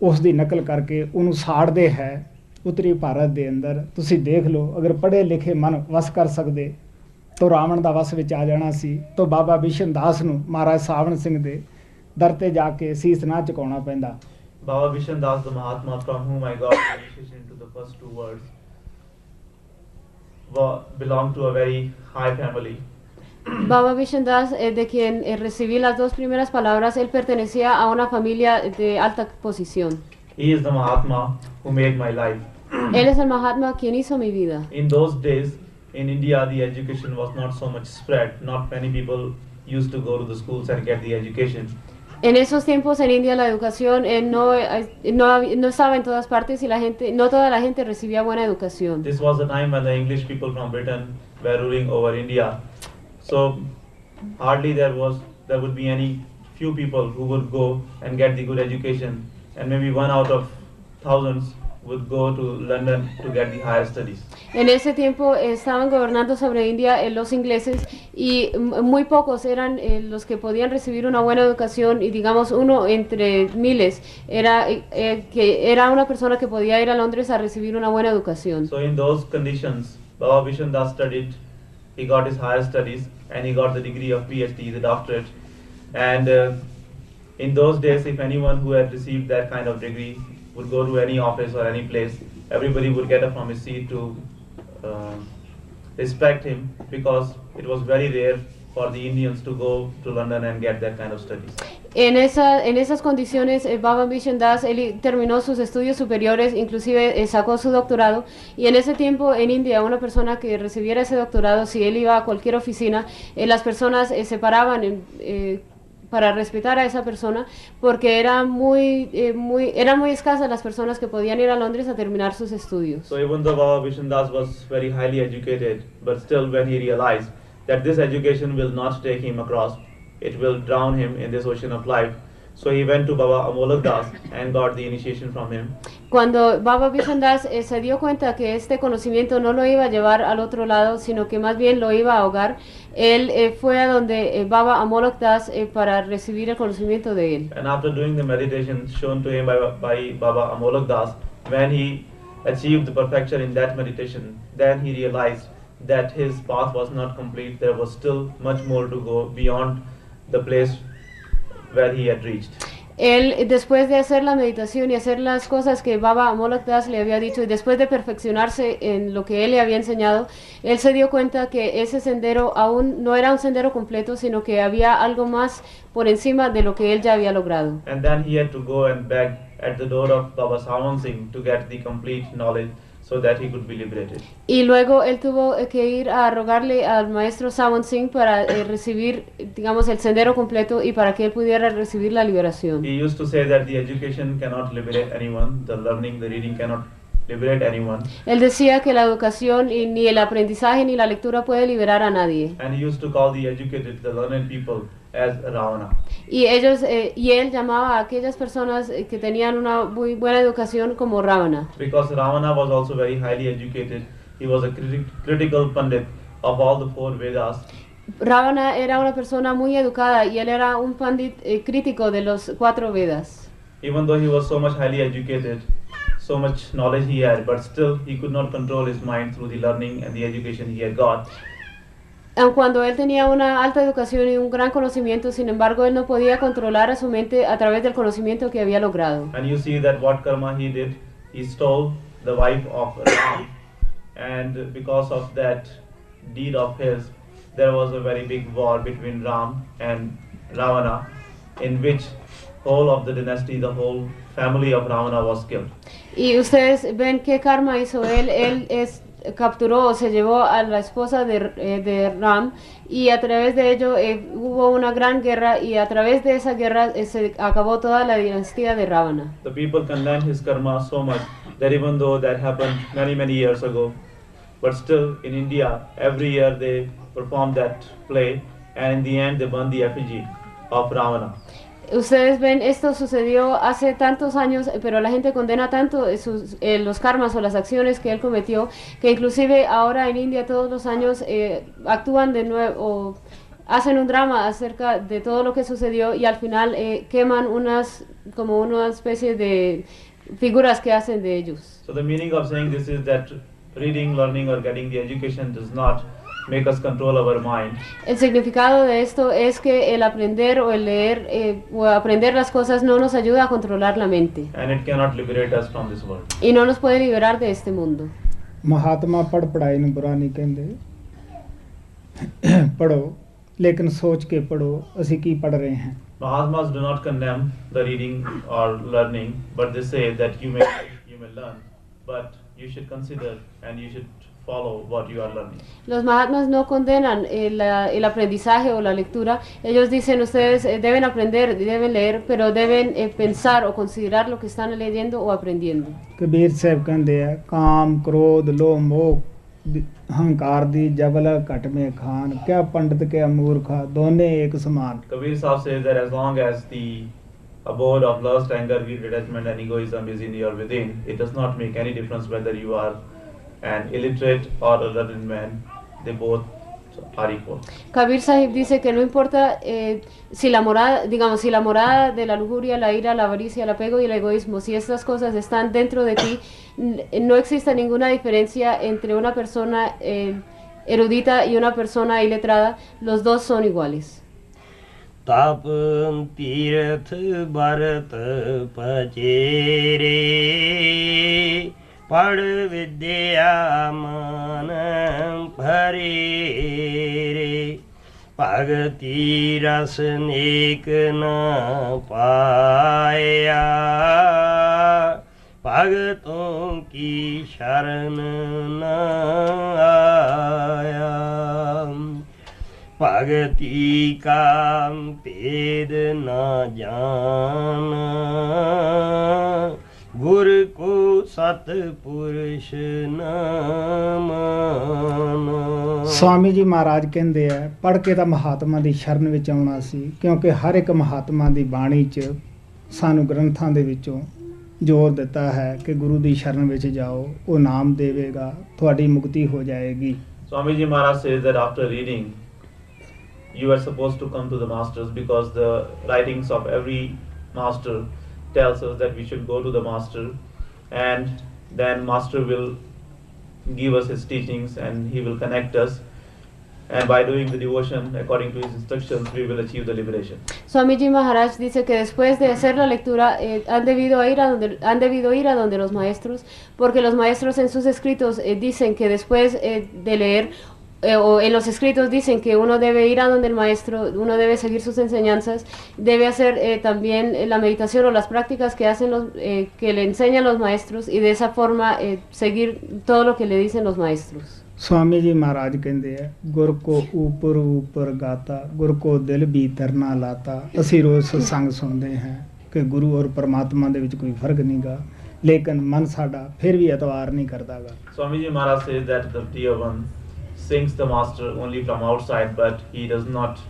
ਉਸ ਦੀ ਨਕਲ ਕਰਕੇ ਉਹਨੂੰ ਸਾੜਦੇ ਹੈ। ਉੱਤਰੀ ਭਾਰਤ ਦੇ ਅੰਦਰ ਤੁਸੀਂ ਦੇਖ ਲਓ, ਅਗਰ ਪੜ੍ਹੇ ਲਿਖੇ ਮਨ ਵਸ ਕਰ ਸਕਦੇ ਤਾਂ ਰਾਵਣ ਦਾ ਵਸ ਵਿੱਚ ਆ ਜਾਣਾ ਸੀ। ਤਾਂ ਬਾਬਾ ਬਿਸ਼ਨ ਦਾਸ ਨੂੰ ਮਹਾਰਾਜ ਸਾਵਣ ਸਿੰਘ ਦੇ ਦਰ ਤੇ ਜਾ ਕੇ ਸੀਸ ਨਾ ਝੁਕਾਉਣਾ ਪੈਂਦਾ। Baba Bishan Das, the Mahatma from whom I got initiation into the first two words, belonged to a very high family. Baba Bishan Das, de quien recibí las dos primeras palabras, él pertenecía a una familia de alta posición. He is the Mahatma who made my life. Él es el Mahatma quien hizo mi vida. In those days, in India, the education was not so much spread. Not many people used to go to the schools and get the education. En esos tiempos en India la educación no estaba en todas partes y no toda la gente recibía buena educación. This was the time when the English people from Britain were ruling over India. So hardly there would be any few people who would go and get the good education, and maybe one out of thousands would go to London to get the higher studies. En ese tiempo estaban gobernando sobre India los ingleses y muy pocos eran los que podían recibir una buena educación, y digamos uno entre miles era una persona que podía ir a Londres a recibir una buena educación. So in those conditions, Baba Bishan Das studied, he got his higher studies and he got the degree of PhD, the doctorate. And in those days, if anyone who had received that kind of degree would go to any office or any place, everybody would get up from his seat to respect him, because it was very rare for the Indians to go to London and get that kind of studies. En esas condiciones, Baba Bishan Das, él terminó sus estudios superiores, inclusive sacó su doctorado, y en ese tiempo en India una persona que recibiera ese doctorado, si él iba a cualquier oficina, las personas se paraban para respetar a esa persona, porque eran muy escasas las personas que podían ir a Londres a terminar sus estudios. So even though Baba Bishan Das was very highly educated, but still when he realized that this education will not take him across, it will drown him in this ocean of life, so he went to Baba Amolak Das and got the initiation from him. Cuando Baba Bishan Das se dio cuenta que este conocimiento no lo iba a llevar al otro lado, sino que más bien lo iba a ahogar, él fue a donde Baba Amolak Das para recibir el conocimiento de él. And after doing the meditation shown to him by Baba Amolak Das, when he achieved the perfection in that meditation, then he realized that his path was not complete. There was still much more to go beyond the place where he had reached. Él, después de hacer la meditación y hacer las cosas que Baba Amolak Das le había dicho, y después de perfeccionarse en lo que él le había enseñado, él se dio cuenta que ese sendero aún no era un sendero completo, sino que había algo más por encima de lo que él ya había logrado. And then he had to go and beg at the door of Baba Sawan Singh to get the complete knowledge, so that he could be liberated. Y luego él tuvo que ir a rogarle al maestro Sawan Singh para recibir, digamos, el sendero completo, y para que él pudiera recibir la liberación. He used to say that the education cannot liberate anyone, the learning, the reading cannot liberate anyone. Él decía que la educación y ni el aprendizaje ni la lectura puede liberar a nadie. And he used to call the educated, the learned people as Ravana. Y él llamaba a aquellas personas que tenían una muy buena educación como Ravana. Because Ravana was also very highly educated. He was a critical pandit of all the 4 Vedas. Ravana era una persona muy educada y él era un pandit crítico de los 4 Vedas. Even though he was so much highly educated, so much knowledge he had, but still he could not control his mind through the learning and the education he had got. Aun cuando él tenía una alta educación y un gran conocimiento, sin embargo, él no podía controlar a su mente a través del conocimiento que había logrado. And you see that what karma he did, he stole the wife of Ram, and because of that deed of his, there was a very big war between Ram and Ravana, in which whole of the dynasty, the whole family of Ravana was killed. Y ustedes ven qué karma hizo él. capturó o se llevó a la esposa de Ram y a través de ello hubo una gran guerra y a través de esa guerra se acabó toda la dinastía de Ravana. The people condemned his karma so much that even though that happened many years ago, but still in India every year they perform that play and in the end they burn the effigy of Ravana. Ustedes ven, esto sucedió hace tantos años, pero la gente condena tanto los karmas o las acciones que él cometió, que inclusive ahora en India todos los años actúan de nuevo o hacen un drama acerca de todo lo que sucedió y al final queman como una especie de figuras que hacen de ellos. So the meaning of saying this is that reading, learning or getting the education does not make us control our mind. El significado de esto es que el aprender o el leer o aprender las cosas no nos ayuda a controlar la mente. And it cannot liberate us from this world. Y no nos puede liberar de este mundo. Mahatma ਪੜ੍ਹ ਪੜ੍ਹਾਈ ਨੂੰ ਬੁਰਾ ਨਹੀਂ ਕਹਿੰਦੇ ਪੜ੍ਹੋ ਲੇਕਿਨ ਸੋਚ ਕੇ ਪੜ੍ਹੋ ਅਸੀਂ ਕੀ ਪੜ੍ਹ ਰਹੇ ਹਾਂ Mahatmas do not condemn the reading or learning, but they say that you may learn, but you should consider and you should follow what you are learning. Los Mahatmas no condenan el aprendizaje o la lectura. Ellos dicen, ustedes deben aprender, deben leer, pero deben pensar o considerar lo que están leyendo o aprendiendo. Kabir ਸਾਹਿਬ ਕਹਿੰਦੇ ਆ ਕਾਮ ਕ੍ਰੋਧ ਲੋਭ ਮੋਹ ਹੰਕਾਰ ਦੀ ਜਬਲ ਘਟ ਮੇ ਖਾਨ ਕਿਆ ਪੰਡਤ ਕਿਆ ਮੂਰਖਾ ਦੋਨੇ ਏਕ ਸਮਾਨ Kabir Sahib says that as long as the abode of lust, anger, greed, detachment and egoism is in your within, it does not make any difference whether you are an illiterate or a learned man, they both are equal. Kabir Sahib dice que no importa si la morada de la lujuria, la ira, la avaricia, el apego y el egoísmo, si estas cosas están dentro de ti, no existe ninguna diferencia entre una persona erudita y una persona iletrada, los dos son iguales. ਤਪ ਤੀਰਥ ਬਰਤ ਪਚੇਰੇ ਪੜ ਵਿਦਿਆ ਮਨ ਭਰੇ ਰੇ ਭਗਤੀ ਰਸ ਨੇਕ ਨ ਪਾਇਆ ਭਗਤੋਂ ਕੀ ਸ਼ਰਨ ਨ ਆਇਆ ਭਗਤੀ ਕਾ ਭੇਦ ਨ ਜਾਨ ਗੁਰ ਕੋ ਸਤਿਪੁਰਸ਼ ਨ ਮਾਨ ਸਵਾਮੀ ਜੀ ਮਹਾਰਾਜ ਕਹਿੰਦੇ ਆ ਪੜ੍ਹ ਕੇ ਤਾਂ ਮਹਾਤਮਾ ਦੀ ਸ਼ਰਨ ਵਿੱਚ ਆਉਣਾ ਸੀ ਕਿਉਂਕਿ ਹਰ ਇੱਕ ਮਹਾਤਮਾ ਦੀ ਬਾਣੀ 'ਚ ਸਾਨੂੰ ਗ੍ਰੰਥਾਂ ਦੇ ਵਿੱਚੋਂ ਜ਼ੋਰ ਦਿੱਤਾ ਹੈ ਕਿ ਗੁਰੂ ਦੀ ਸ਼ਰਨ ਵਿੱਚ ਜਾਓ ਉਹ ਨਾਮ ਦੇਵੇਗਾ ਤੁਹਾਡੀ ਮੁਕਤੀ ਹੋ ਜਾਏਗੀ Swami Ji Maharaj says that after reading you are supposed to come to the masters because the writings of every master tells us that we should go to the master and then master will give us his teachings and he will connect us and by doing the devotion according to his instructions we will achieve the liberation. Swami Ji Maharaj dice que después de hacer la lectura han debido ir a donde los maestros porque los maestros en sus escritos dicen que después de leer o en los escritos dicen que uno debe ir a donde el maestro, uno debe seguir sus enseñanzas, debe hacer también la meditación o las prácticas que hacen que le enseñan los maestros y de esa forma seguir todo lo que le dicen los maestros. Swami जी महाराज कहते हैं गुर को ऊपर ऊपर गाता गुर को दिल भीतर ना लाता ਅਸੀਂ ਰੋਜ਼ ਸਤਸੰਗ ਸੁਣਦੇ ਹਾਂ ਕਿ ਗੁਰੂ ਔਰ ਪਰਮਾਤਮਾ ਦੇ ਵਿੱਚ ਕੋਈ ਫਰਕ ਨਹੀਂਗਾ ਲੇਕਿਨ ਮਨ ਸਾਡਾ ਫਿਰ ਵੀ ਇਤਵਾਰ ਨਹੀਂ ਕਰਦਾਗਾ Swami Ji Maharaj says that the dear one sings the master only from outside but he does not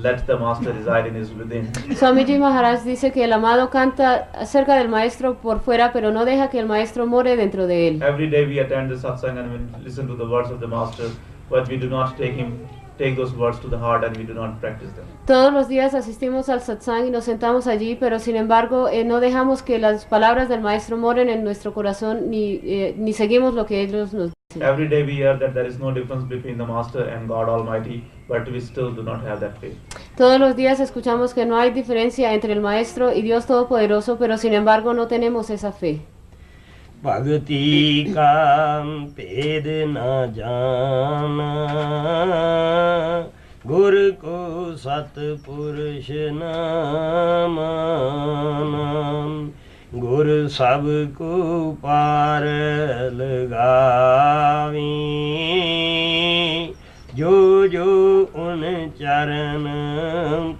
let the master reside in his within. Swami Ji Maharaj dice que el amado canta acerca del maestro por fuera pero no deja que el maestro more dentro de él. Every day we attend the satsang and we listen to the words of the master but we do not take those words to the heart and we do not practice them. Todos los días asistimos al satsang y nos sentamos allí, pero sin embargo no dejamos que las palabras del maestro moren en nuestro corazón ni seguimos lo que ellos nos dicen. Every day we hear that there is no difference between the master and God Almighty, but we still do not have that faith. Todos los días escuchamos que no hay diferencia entre el maestro y Dios Todopoderoso, pero sin embargo no tenemos esa fe. ਭਗਤੀ ਕਾ ਭੇਦ ਨ ਜਾਨਾ ਗੁਰ ਕੋ ਸਤਿਪੁਰਸ਼ ਨ ਮਾਨਾ गुर सब को पार लगावी जो जो उन चरण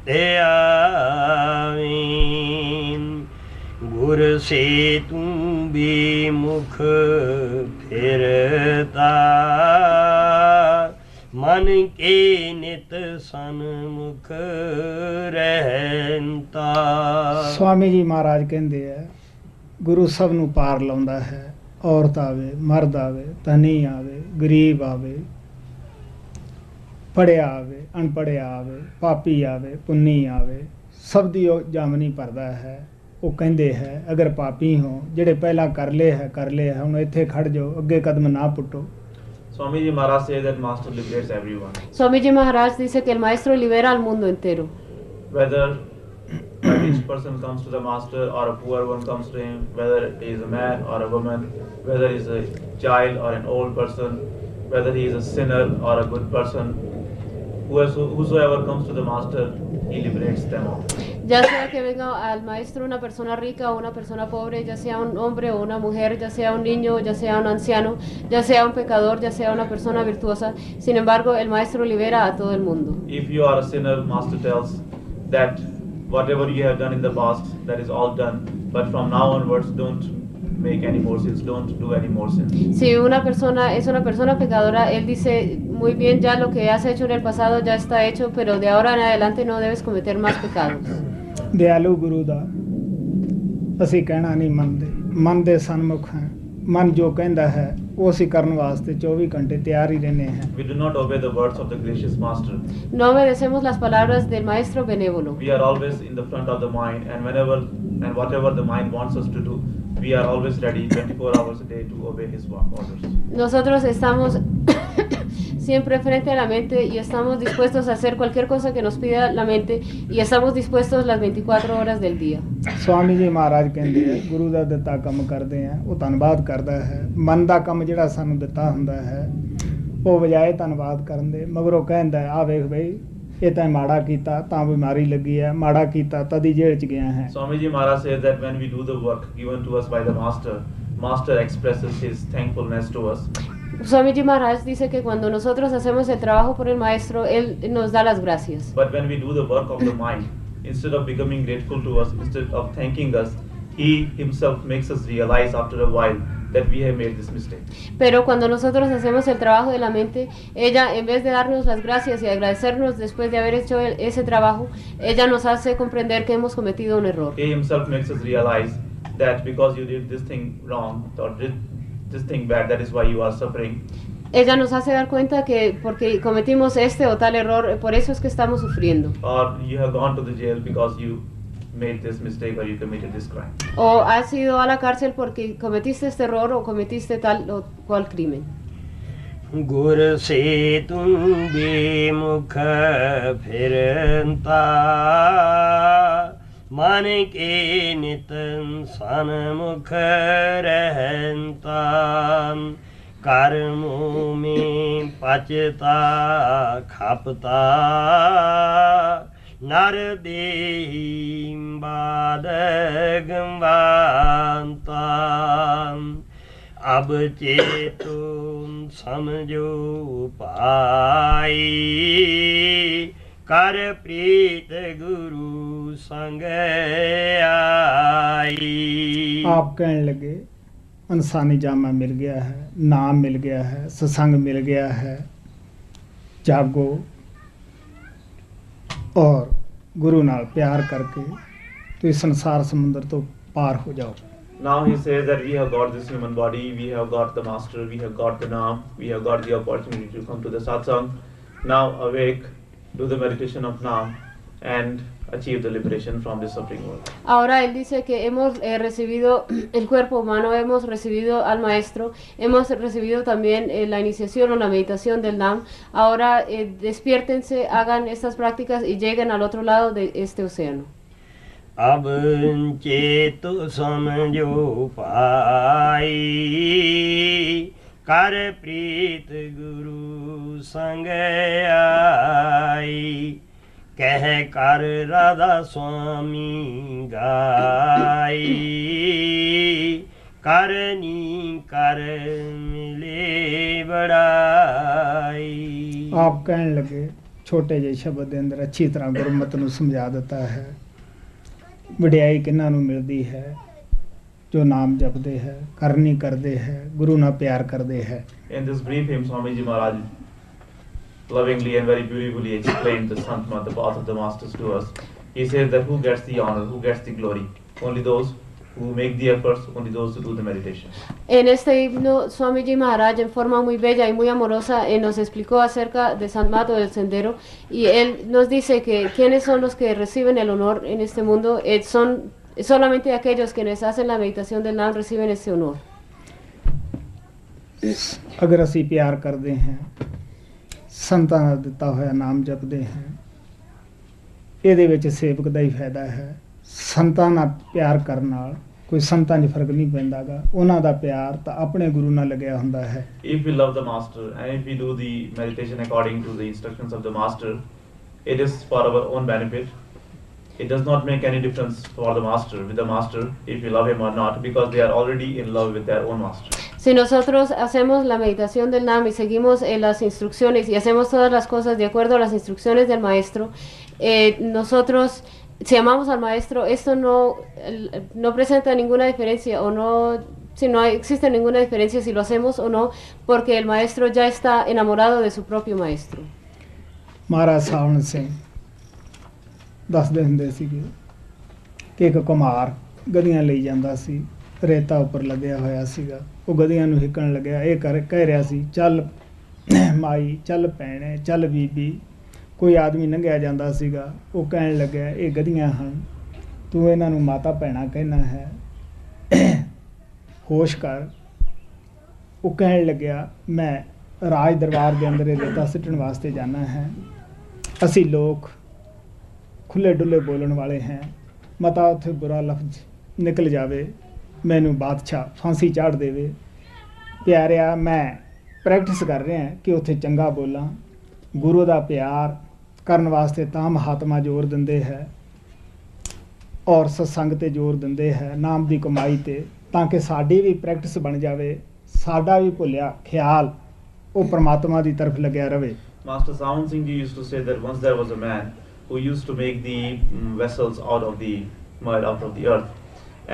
ते आवी गुर से तू भी मुख फिरता मन के नित सन्मुख रहता। स्वामी जी महाराज कहते हैं गुरु सब ਨੂੰ ਪਾਰ ਲਾਉਂਦਾ ਹੈ ਔਰਤ ਆਵੇ ਮਰਦ ਆਵੇ ਧਨੀ ਆਵੇ ਗਰੀਬ ਆਵੇ ਪੜਿਆ ਆਵੇ ਅਨਪੜਿਆ ਆਵੇ ਪਾਪੀ ਆਵੇ ਪੁੰਨੀ ਆਵੇ ਸਭ ਦੀ ਉਹ ਜਾਮਨੀ ਭਰਦਾ ਹੈ। ਉਹ ਕਹਿੰਦੇ ਹੈ ਅਗਰ ਪਾਪੀ ਹੋ ਜਿਹੜੇ ਪਹਿਲਾਂ ਕਰ ਲਏ ਹੈ ਹੁਣ ਇੱਥੇ ਖੜ ਜਾਓ ਅੱਗੇ ਕਦਮ ਨਾ ਪੁੱਟੋ। Swamiji Maharaj says that Master liberates everyone. Swamiji Maharaj dice que el maestro libera al mundo entero. Whether a rich person comes to the Master or a poor one comes to him, whether he is a man or a woman, whether he is a child or an old person, whether he is a sinner or a good person, whosoever comes to the Master, he liberates them all. Ya sea que venga al maestro una persona rica o una persona pobre, ya sea un hombre o una mujer, ya sea un niño, ya sea un anciano, ya sea un pecador, ya sea una persona virtuosa, sin embargo el maestro libera a todo el mundo. If you are a sinner, Master tells that whatever you have done in the past, that is all done, but from now onwards don't make any more sins, don't do any more sins. Si una persona es una persona pecadora, él dice muy bien, ya lo que has hecho en el pasado ya está hecho, pero de ahora en adelante no debes cometer más pecados. ਦਿਆਲੂ ਗੁਰੂ ਦਾ ਅਸੀਂ ਕਹਿਣਾ ਨਹੀਂ ਮੰਨਦੇ, ਮਨ ਦੇ ਸਨਮੁਖ ਹੈ। ਮਨ ਜੋ ਕਹਿੰਦਾ ਹੈ ਉਹ ਅਸੀਂ ਕਰਨ ਵਾਸਤੇ 24 ਘੰਟੇ ਤਿਆਰ ਹੀ ਰਹਿੰਦੇ ਹਾਂ। We do not obey the words of the gracious Master. No obedecemos las palabras del maestro benévolo. We are always in the front of the mind, and whenever and whatever the mind wants us to do, we are always ready 24 hours a day to obey his orders. Nosotros estamos siempre frente a la mente y estamos dispuestos a hacer cualquier cosa que nos pida la mente y estamos dispuestos las 24 horas del día. Swami ਜੀ ਮਹਾਰਾਜ ਕਹਿੰਦੇ ਆ ਗੁਰੂ ਦਾ ਦਿੱਤਾ ਕੰਮ ਕਰਦੇ ਆ ਉਹ ਧੰਨਵਾਦ ਕਰਦਾ ਹੈ। ਮਨ ਦਾ ਕੰਮ ਜਿਹੜਾ ਸਾਨੂੰ ਦਿੱਤਾ ਹੁੰਦਾ ਹੈ ਉਹ ਬਜਾਏ ਧੰਨਵਾਦ ਕਰਨ ਦੇ ਮਗਰੋਂ ਕਹਿੰਦਾ ਆ ਵੇਖ ਬਈ ਇਹ ਤਾਂ ਮਾੜਾ ਕੀਤਾ ਤਾਂ ਬਿਮਾਰੀ ਲੱਗੀ ਹੈ, ਮਾੜਾ ਕੀਤਾ ਤਦੀ ਜੇਲ੍ਹ ਚ ਗਿਆ ਹੈ। Swamiji Maharaj says that when we do the work given to us by the Master expresses his thankfulness to us. Swamiji Maharaj dice que cuando nosotros hacemos el trabajo por el maestro, él nos da las gracias. But when we do the work of the mind, instead of becoming grateful to us, instead of thanking us, he himself makes us realize after a while that we have made this mistake. Pero cuando nosotros hacemos el trabajo de la mente, ella en vez de darnos las gracias y agradecernos después de haber hecho ese trabajo, ella nos hace comprender que hemos cometido un error. He himself makes us realize that because you did this thing wrong or did this thing bad, that is why you are suffering. Ella nos hace dar cuenta que porque cometimos este o tal error, por eso es que estamos sufriendo. Or you have gone to the jail because you made this mistake or you committed this crime. O has ido a la cárcel porque cometiste este error o cometiste tal o cual crimen. गुर से तुम बेमुख फिरता मन के नितन सन्मुख रहता कर्मों में पचता खपता नर देही बादग गंवाता अब चेतो समझो पाई कर प्रीत गुरु संग आई। आप कहने लगे इंसानी जामा मिल गया है, नाम मिल गया है, सत्संग मिल गया है, जागो और गुरु नाल प्यार करके तो इस संसार समुद्र तो पार हो जाओ। Now he says that we have got this human body, we have got the Master, we have got the Naam, we have got the opportunity to come to the satsang. Now awake, do the meditation of Naam and achieve the liberation from this suffering world. Ahora él dice que hemos recibido el cuerpo humano, hemos recibido al maestro, hemos recibido también la iniciación o la meditación del Naam. Ahora despiértense, hagan estas prácticas y lleguen al otro lado de este océano. अब चेतो समझो पाई कर प्रीत गुरु संग आई कह कर राधा स्वामी गाई करनी कर मिले बड़ाई। आप कहन लगे छोटे ਜਿਹੇ शब्द ਦੇ ਅੰਦਰ ਅੱਛੀ ਤਰ੍ਹਾਂ ਗੁਰਮਤ ਨੂੰ ਸਮਝਾ ਦਿੱਤਾ ਹੈ। ਵਡਿਆਈ ਕਿਹਨਾਂ ਨੂੰ ਮਿਲਦੀ ਹੈ? ਜੋ ਨਾਮ ਜਪਦੇ ਹੈ, ਕਰਨੀ ਕਰਦੇ ਹੈ, ਗੁਰੂ ਨਾਲ ਪਿਆਰ ਕਰਦੇ ਹੈ। In this brief hymn, Swamiji Maharaj lovingly and very beautifully explained the Santmat, the path of the masters to us. He says that who gets the honor, who gets the glory? Only those who make the efforts, only those who do the meditation. En este himno, Swamiji Maharaj, en forma muy bella y muy amorosa, nos explicó acerca de Sant Mato del Sendero, y él nos dice que quienes son los que reciben el honor en este mundo son solamente aquellos quienes hacen la meditación del Nam reciben ese honor. ਅਗਰ ਅਸੀਂ ਪਿਆਰ ਕਰਦੇ ਹਾਂ, ਸੰਤਾਂ ਦਾ ਦਿੱਤਾ ਹੋਇਆ ਨਾਮ ਜਪਦੇ ਹਾਂ, ਇਹਦੇ ਵਿੱਚ ਸੇਵਕ ਦਾ ਹੀ ਫਾਇਦਾ ਹੈ। ਸੰਤਾਂ ਨਾਲ ਪਿਆਰ ਕਰਨ ਨਾਲ ਕੋਈ ਸੰਤਾਂ 'ਚ ਫਰਕ ਨਹੀਂ ਪੈਂਦਾਗਾ। ਉਹਨਾਂ ਦਾ ਪਿਆਰ ਤਾਂ ਆਪਣੇ ਗੁਰੂ ਨਾਲ ਲੱਗਿਆ ਹੁੰਦਾ ਹੈ। If we love the master and if we do the meditation according to the instructions of the master, it is for our own benefit. It does not make any difference for the master, with the master, if we love him or not, because they are already in love with their own master. Si nosotros hacemos la meditación del Nam y seguimos las instrucciones y hacemos todas las cosas de acuerdo a las instrucciones del maestro, nosotros, si amamos al maestro, esto no presenta ninguna diferencia o no existe ninguna diferencia si lo hacemos o no, porque el maestro ya está enamorado de su propio maestro. ਮਹਾਰਾਜ ਸਾਵਣ ਸਿੰਘ ਦੱਸਦੇ ਹੁੰਦੇ ਸੀਗੇ ਕਿ ਇੱਕ ਕੁਮਾਰ ਗਧੀਆਂ ਲਈ ਜਾਂਦਾ ਸੀ, ਰੇਤਾ ਉੱਪਰ ਲੱਗਿਆ ਹੋਇਆ ਸੀਗਾ। ਉਹ ਗਧੀਆਂ ਨੂੰ ਹਿੱਕਣ ਲੱਗਿਆ, ਇਹ ਕਹਿ ਰਿਹਾ ਸੀ, ਚੱਲ ਮਾਈ, ਚੱਲ ਭੈਣੇ, ਚੱਲ ਬੀਬੀ। ਕੋਈ ਆਦਮੀ ਲੰਘਿਆ ਜਾਂਦਾ ਸੀਗਾ, ਉਹ ਕਹਿਣ ਲੱਗਿਆ, ਇਹ ਗਧੀਆਂ ਹਨ, ਤੂੰ ਇਹਨਾਂ ਨੂੰ ਮਾਤਾ ਭੈਣਾ ਕਹਿਣਾ ਹੈ, ਹੋਸ਼ ਕਰ। ਉਹ ਕਹਿਣ ਲੱਗਿਆ, ਮੈਂ ਰਾਜ ਦਰਬਾਰ ਦੇ ਅੰਦਰ ਇਹ ਰੇਤਾ ਸਿੱਟਣ ਵਾਸਤੇ ਜਾਣਾ ਹੈ। ਅਸੀਂ ਲੋਕ ਖੁੱਲੇ ਡੁੱਲੇ ਬੋਲਣ ਵਾਲੇ ਹੈ, ਮਤਾ ਉੱਥੇ ਬੁਰਾ ਲਫ਼ਜ਼ ਨਿਕਲ ਜਾਵੇ, ਮੈਨੂੰ ਬਾਦਸ਼ਾਹ ਫਾਂਸੀ ਚਾੜ ਦੇਵੇ। ਪਿਆਰਿਆ, ਮੈਂ ਪ੍ਰੈਕਟਿਸ ਕਰ ਰਿਹਾ ਕਿ ਉੱਥੇ ਚੰਗਾ ਬੋਲਾਂ। ਗੁਰੂ ਦਾ ਪਿਆਰ ਕਰਨ ਵਾਸਤੇ ਤਾਂ ਮਹਾਤਮਾ ਜ਼ੋਰ ਦਿੰਦੇ ਹੈ ਔਰ ਸਤਸੰਗ 'ਤੇ ਜ਼ੋਰ ਦਿੰਦੇ ਹੈ, ਨਾਮ ਦੀ ਕਮਾਈ 'ਤੇ, ਤਾਂ ਕਿ ਸਾਡੀ ਵੀ ਪ੍ਰੈਕਟਿਸ ਬਣ ਜਾਵੇ, ਸਾਡਾ ਵੀ ਭੁੱਲਿਆ ਖਿਆਲ ਉਹ ਪਰਮਾਤਮਾ ਦੀ ਤਰਫ ਲੱਗਿਆ ਰਵੇ। Master Sawan Singh Ji used to say that once there was a man who used to make the vessels out of the mud, out of the earth,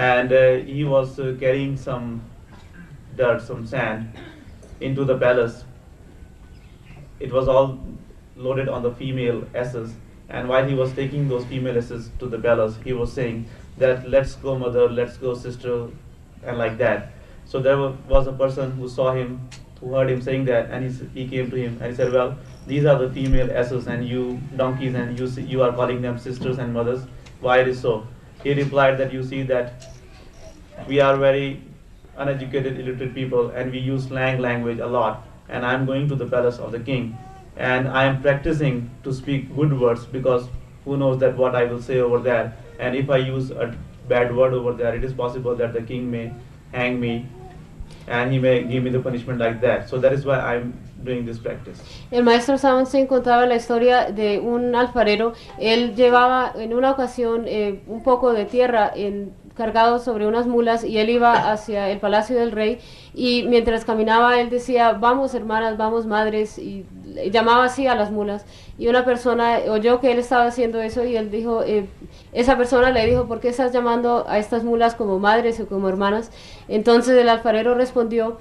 and he was carrying some dirt, some sand into the palace. It was all loaded on the female asses, and while he was taking those female asses to the palace, he was saying that, let's go mother, let's go sister, and like that. So there was a person who saw him, who heard him saying that, and he came to him and he said, well, these are the female asses and you donkeys, and you are calling them sisters and mothers. Why it is so? He replied that, you see that we are very uneducated, illiterate people, and we use slang language a lot, and I am going to the palace of the king, and I am practicing to speak good words, because who knows that what I will say over there, and if I use a bad word over there, it is possible that the king may hang me and he may give me the punishment like that. So that is why I am doing this practice. El maestro Sawan Singh contaba la historia de un alfarero. Él llevaba en una ocasión un poco de tierra cargado sobre unas mulas, y él iba hacia el palacio del rey, y mientras caminaba él decía, vamos hermanas, vamos madres, y llamaba así a las mulas, y una persona oyó que él estaba haciendo eso, y él dijo, esa persona le dijo, ¿por qué estás llamando a estas mulas como madres o como hermanas? Entonces el alfarero respondió,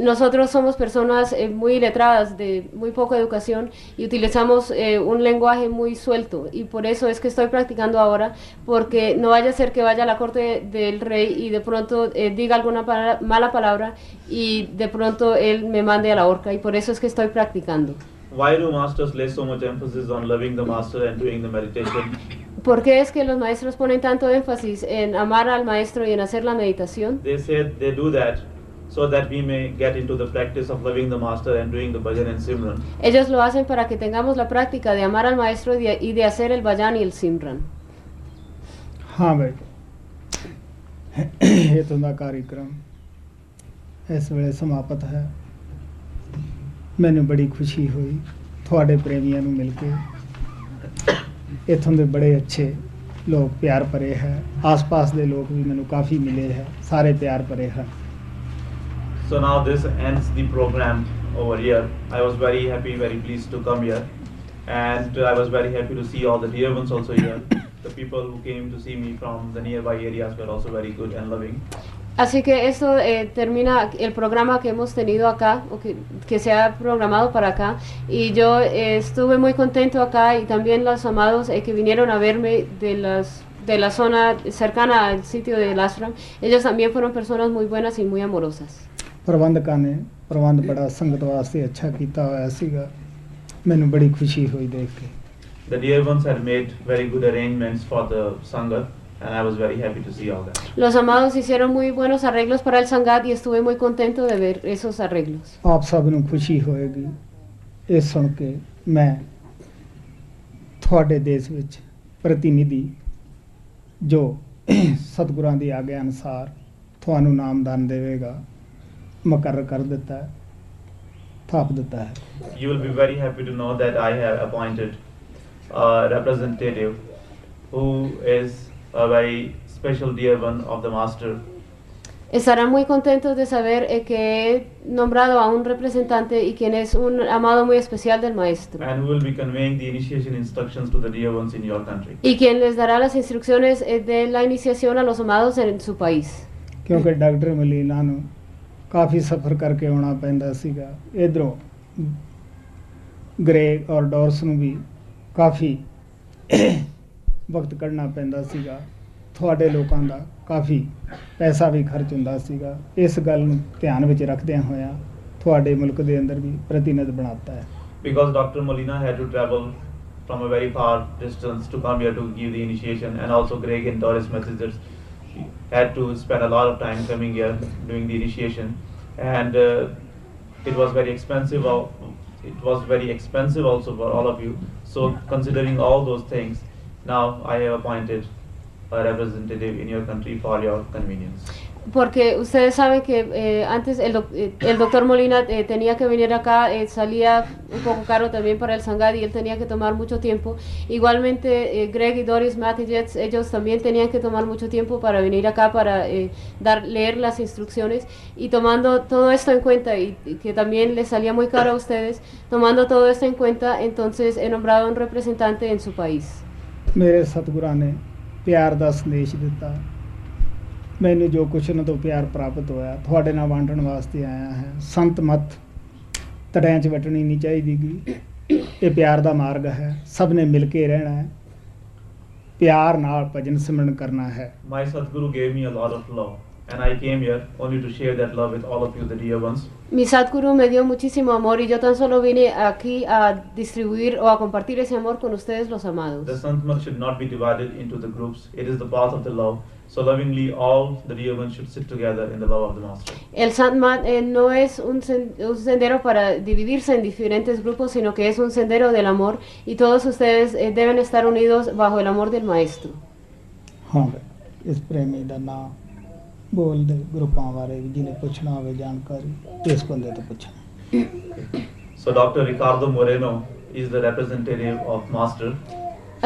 nosotros somos personas muy letradas, de muy poca educación, y utilizamos un lenguaje muy suelto, y por eso es que estoy practicando ahora, porque no vaya a ser que vaya a la corte del rey y de pronto diga alguna mala palabra y de pronto él me mande a la horca, y por eso es que estoy practicando. Why do masters lay so much emphasis on loving the master and doing the meditation? ¿Por qué es que los maestros ponen tanto énfasis en amar al maestro y en hacer la meditación? They said they do that so that we may get into the practice of loving the master and doing the bhajan and simran. Ellos lo hacen para que tengamos la práctica de amar al maestro y de hacer el bhajan y el simran. हाँ भाई, ये तो ना कार्यक्रम इस वेले समाप्त है। मैंने बड़ी खुशी हुई थोड़े प्रेमियों ਨੂੰ ਮਿਲ ਕੇ। इत्थों दे बड़े अच्छे लोग प्यार भरे है आस-पास दे लोग भी मैनू काफ़ी मिले है सारे प्यार भरे हैं So now this ends the program over here. I was very happy, very pleased to come here, and I was very happy to see all the dear ones also here. The people who came to see me from the nearby areas were also very good and loving. Así que esto termina el programa que hemos tenido acá, o que se ha programado para acá, y yo estuve muy contento acá, y también los amados que vinieron a verme de la zona cercana al sitio del ashram, ellos también fueron personas muy buenas y muy amorosas. ਪ੍ਰਬੰਧਕਾਂ ਨੇ ਪ੍ਰਬੰਧ ਬੜਾ ਸੰਗਤ ਵਾਸਤੇ ਅੱਛਾ ਕੀਤਾ ਹੋਇਆ ਸੀਗਾ ਮੈਨੂੰ ਬੜੀ ਖੁਸ਼ੀ ਹੋਈ ਦੇਖ ਕੇ The dear ones had made very good arrangements for the Sangat, and I was very happy to see all that. Los amados hicieron muy buenos arreglos para el Sangat y estuve muy contento de ver esos arreglos. ਆਪ ਸਭ ਨੂੰ ਖੁਸ਼ੀ ਹੋਏਗੀ ਇਹ ਸੁਣ ਕੇ ਮੈਂ ਤੁਹਾਡੇ ਦੇਸ਼ ਵਿੱਚ ਪ੍ਰਤੀਨਿਧੀ ਜੋ ਸਤਿਗੁਰਾਂ ਦੀ ਆਗਿਆ ਅਨੁਸਾਰ ਤੁਹਾਨੂੰ ਨਾਮਦਾਨ ਦੇਵੇਗਾ ਮੁਕਰਰ ਕਰ ਦਿੱਤਾ ਹੈ ਥਾਪ ਦਿੱਤਾ ਹੈ You will be very happy to know that I have appointed a representative who is a very special dear one of the Master. Estarán muy contentos de saber que he nombrado a un representante y quien es un amado muy especial del Maestro. And who will be conveying the initiation instructions to the dear ones in your country. Y quien les dará las instrucciones de la iniciación a los amados en su país. ਕਿਉਂਕਿ ਡਾਕਟਰ ਮਲੀਨਾ ਨੂੰ ਕਾਫੀ ਸਫ਼ਰ ਕਰਕੇ ਆਉਣਾ ਪੈਂਦਾ ਸੀਗਾ ਇਧਰੋਂ ਗ੍ਰੇਗ ਔਰ ਡੋਰਸ ਨੂੰ ਵੀ ਕਾਫੀ ਵਕਤ ਕੱਢਣਾ ਪੈਂਦਾ ਸੀਗਾ ਤੁਹਾਡੇ ਲੋਕਾਂ ਦਾ ਕਾਫੀ ਪੈਸਾ ਵੀ ਖਰਚ ਹੁੰਦਾ ਸੀਗਾ ਇਸ ਗੱਲ ਨੂੰ ਧਿਆਨ ਵਿੱਚ ਰੱਖਦਿਆਂ ਹੋਇਆਂ ਤੁਹਾਡੇ ਮੁਲਕ ਦੇ ਅੰਦਰ ਵੀ ਪ੍ਰਤੀਨਿਧ ਬਣਾਤਾ ਹੈ Because Dr. Molina had to travel from a very far distance to come here to give the initiation, and also Greg and Doris Messengers had to spend a lot of time coming here doing the initiation, and it was very expensive. It was very expensive also for all of you. So considering all those things, now I have appointed a representative in your country for your convenience. Porque ustedes saben que antes el doctor Molina tenía que venir acá, salía un poco caro también para el Sangat y él tenía que tomar mucho tiempo. Igualmente Greg y Doris Matijets, ellos también tenían que tomar mucho tiempo para venir acá para leer las instrucciones, y tomando todo esto en cuenta y que también les salía muy caro a ustedes, tomando todo esto en cuenta, entonces he nombrado un representante en su país. ਮੇਰੇ ਸਤਿਗੁਰਾਂ ਨੇ ਪਿਆਰ ਦਾ ਸੰਦੇਸ਼ ਦਿੱਤਾ ਮੈਨੂੰ ਜੋ ਕੁਛ ਉਹਨਾਂ ਤੋਂ ਪਿਆਰ ਪ੍ਰਾਪਤ ਹੋਇਆ ਤੁਹਾਡੇ ਨਾਲ ਵੰਡਣ ਵਾਸਤੇ ਆਇਆ ਹੈ ਸੰਤ ਮਤ ਤੜਿਆਂ 'ਚ ਵਟਣੀ ਨਹੀਂ ਚਾਹੀਦੀ ਗੀ ਇਹ ਪਿਆਰ ਦਾ ਮਾਰਗ ਹੈ ਸਭ ਨੇ ਮਿਲ ਕੇ ਰਹਿਣਾ ਹੈ ਪਿਆਰ ਨਾਲ ਭਜਨ ਸਿਮਰਨ ਕਰਨਾ ਹੈ My Sadguru gave me a lot of love, and I came here only to share that love with all of you, the dear ones. Mi Sadguru me dio muchísimo amor y yo tan solo vine aquí a distribuir o a compartir ese amor con ustedes, los amados. The Santmat should not be divided into the groups. It is the path of the love. So lovingly, all the dear ones should sit together in the love of the Master. El Santmat no es un sendero para dividirse en diferentes grupos, sino que es un sendero del amor, y todos ustedes deben estar unidos bajo el amor del Maestro. ਹਾਂ ਇਸ ਪ੍ਰੇਮੀ ਦਾ ਨਾਮ ਬੋਲਦੇ ਗਰੁੱਪਾਂ ਬਾਰੇ ਜਿਹਨੇ ਪੁੱਛਣਾ ਹੋਵੇ ਜਾਣਕਾਰੀ ਇਸ ਬੰਦੇ ਤੋਂ ਪੁੱਛਣਾ So Dr. Ricardo Moreno is the representative of Master.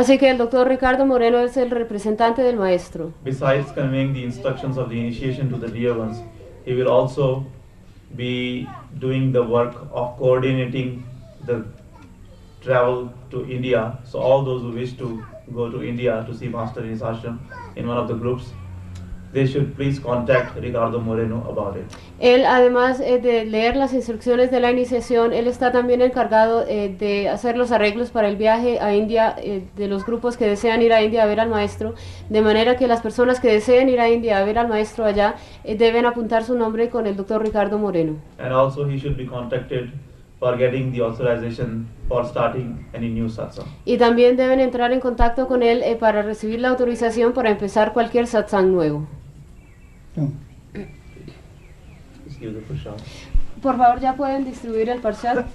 Así que el doctor Ricardo Moreno es el representante del Maestro. Besides conveying the instructions of the initiation to the dear ones, he will also be doing the work of coordinating the travel to India. So all those who wish to go to India to see Master in his ashram in one of the groups, they should please contact Ricardo Moreno about it. Él, además de leer las instrucciones de la iniciación, él está también encargado de hacer los arreglos para el viaje a India, de los grupos que desean ir a India a ver al Maestro, de manera que las personas que deseen ir a India a ver al Maestro allá deben apuntar su nombre con el doctor Ricardo Moreno. And also he should be contacted for getting the authorization for starting any new satsang. Y también deben entrar en contacto con él para recibir la autorización para empezar cualquier satsang nuevo. Just give the push-out. Por favor, ya pueden distribuir el parshad.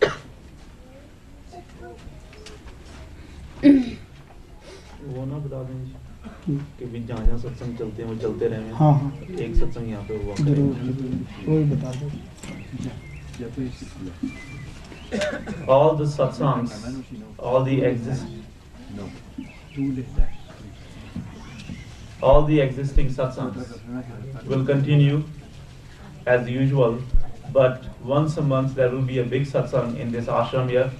वो ना बता दें कि भी जहाँ जहाँ सत्संग चलते हैं वो चलते रहे हैं। हाँ हाँ एक सत्संग यहाँ पे हुआ जरूर जरूर वही बता दो all the satsangs, all the All the existing satsangs will continue as usual, but once a month there will be a big satsang in this ashram here,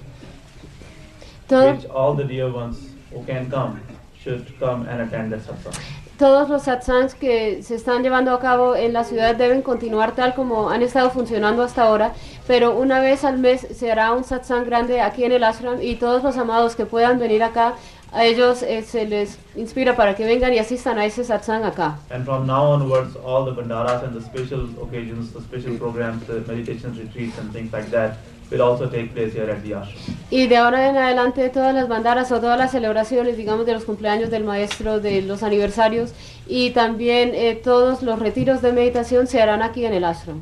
which all the dear ones who can come should come and attend that satsang. Todos los satsangs que se están llevando a cabo en la ciudad deben continuar tal como han estado funcionando hasta ahora, pero una vez al mes se hará un satsang grande aquí en el ashram y todos los amados que puedan venir acá, a ellos se les inspira para que vengan y asistan a ese satsang acá. And from now onwards, all the bandaras and the special occasions, the special programs, the meditation retreats and things like that will also take place here at the ashram. Y de ahora en adelante todas las bandaras o todas las celebraciones, digamos, de los cumpleaños del maestro, de los aniversarios y también todos los retiros de meditación se harán aquí en el ashram.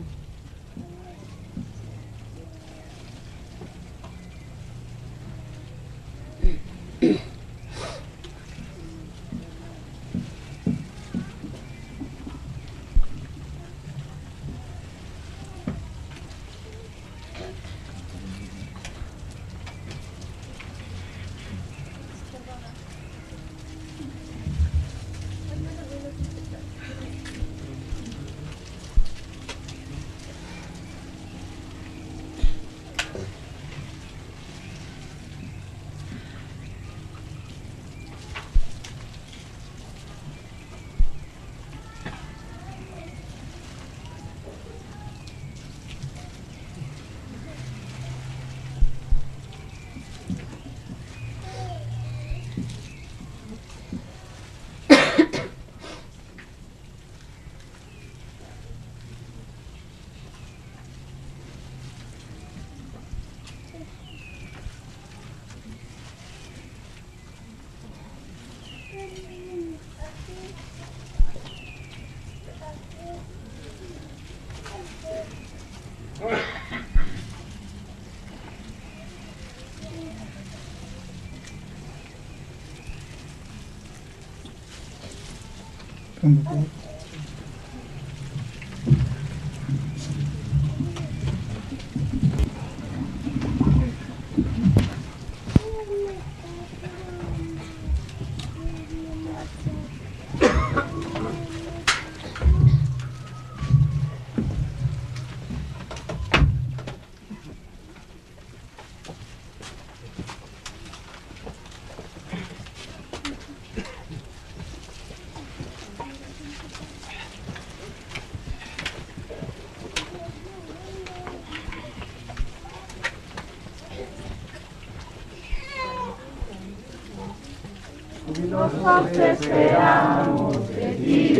Nosotros esperamos de ti,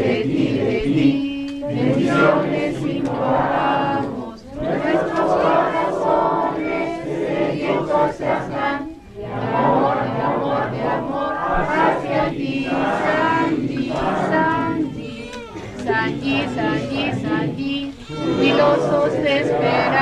bendiciones imploramos, nuestros corazones sedientos están, de amor, hacia ti, Santi, jubilosos te esperamos.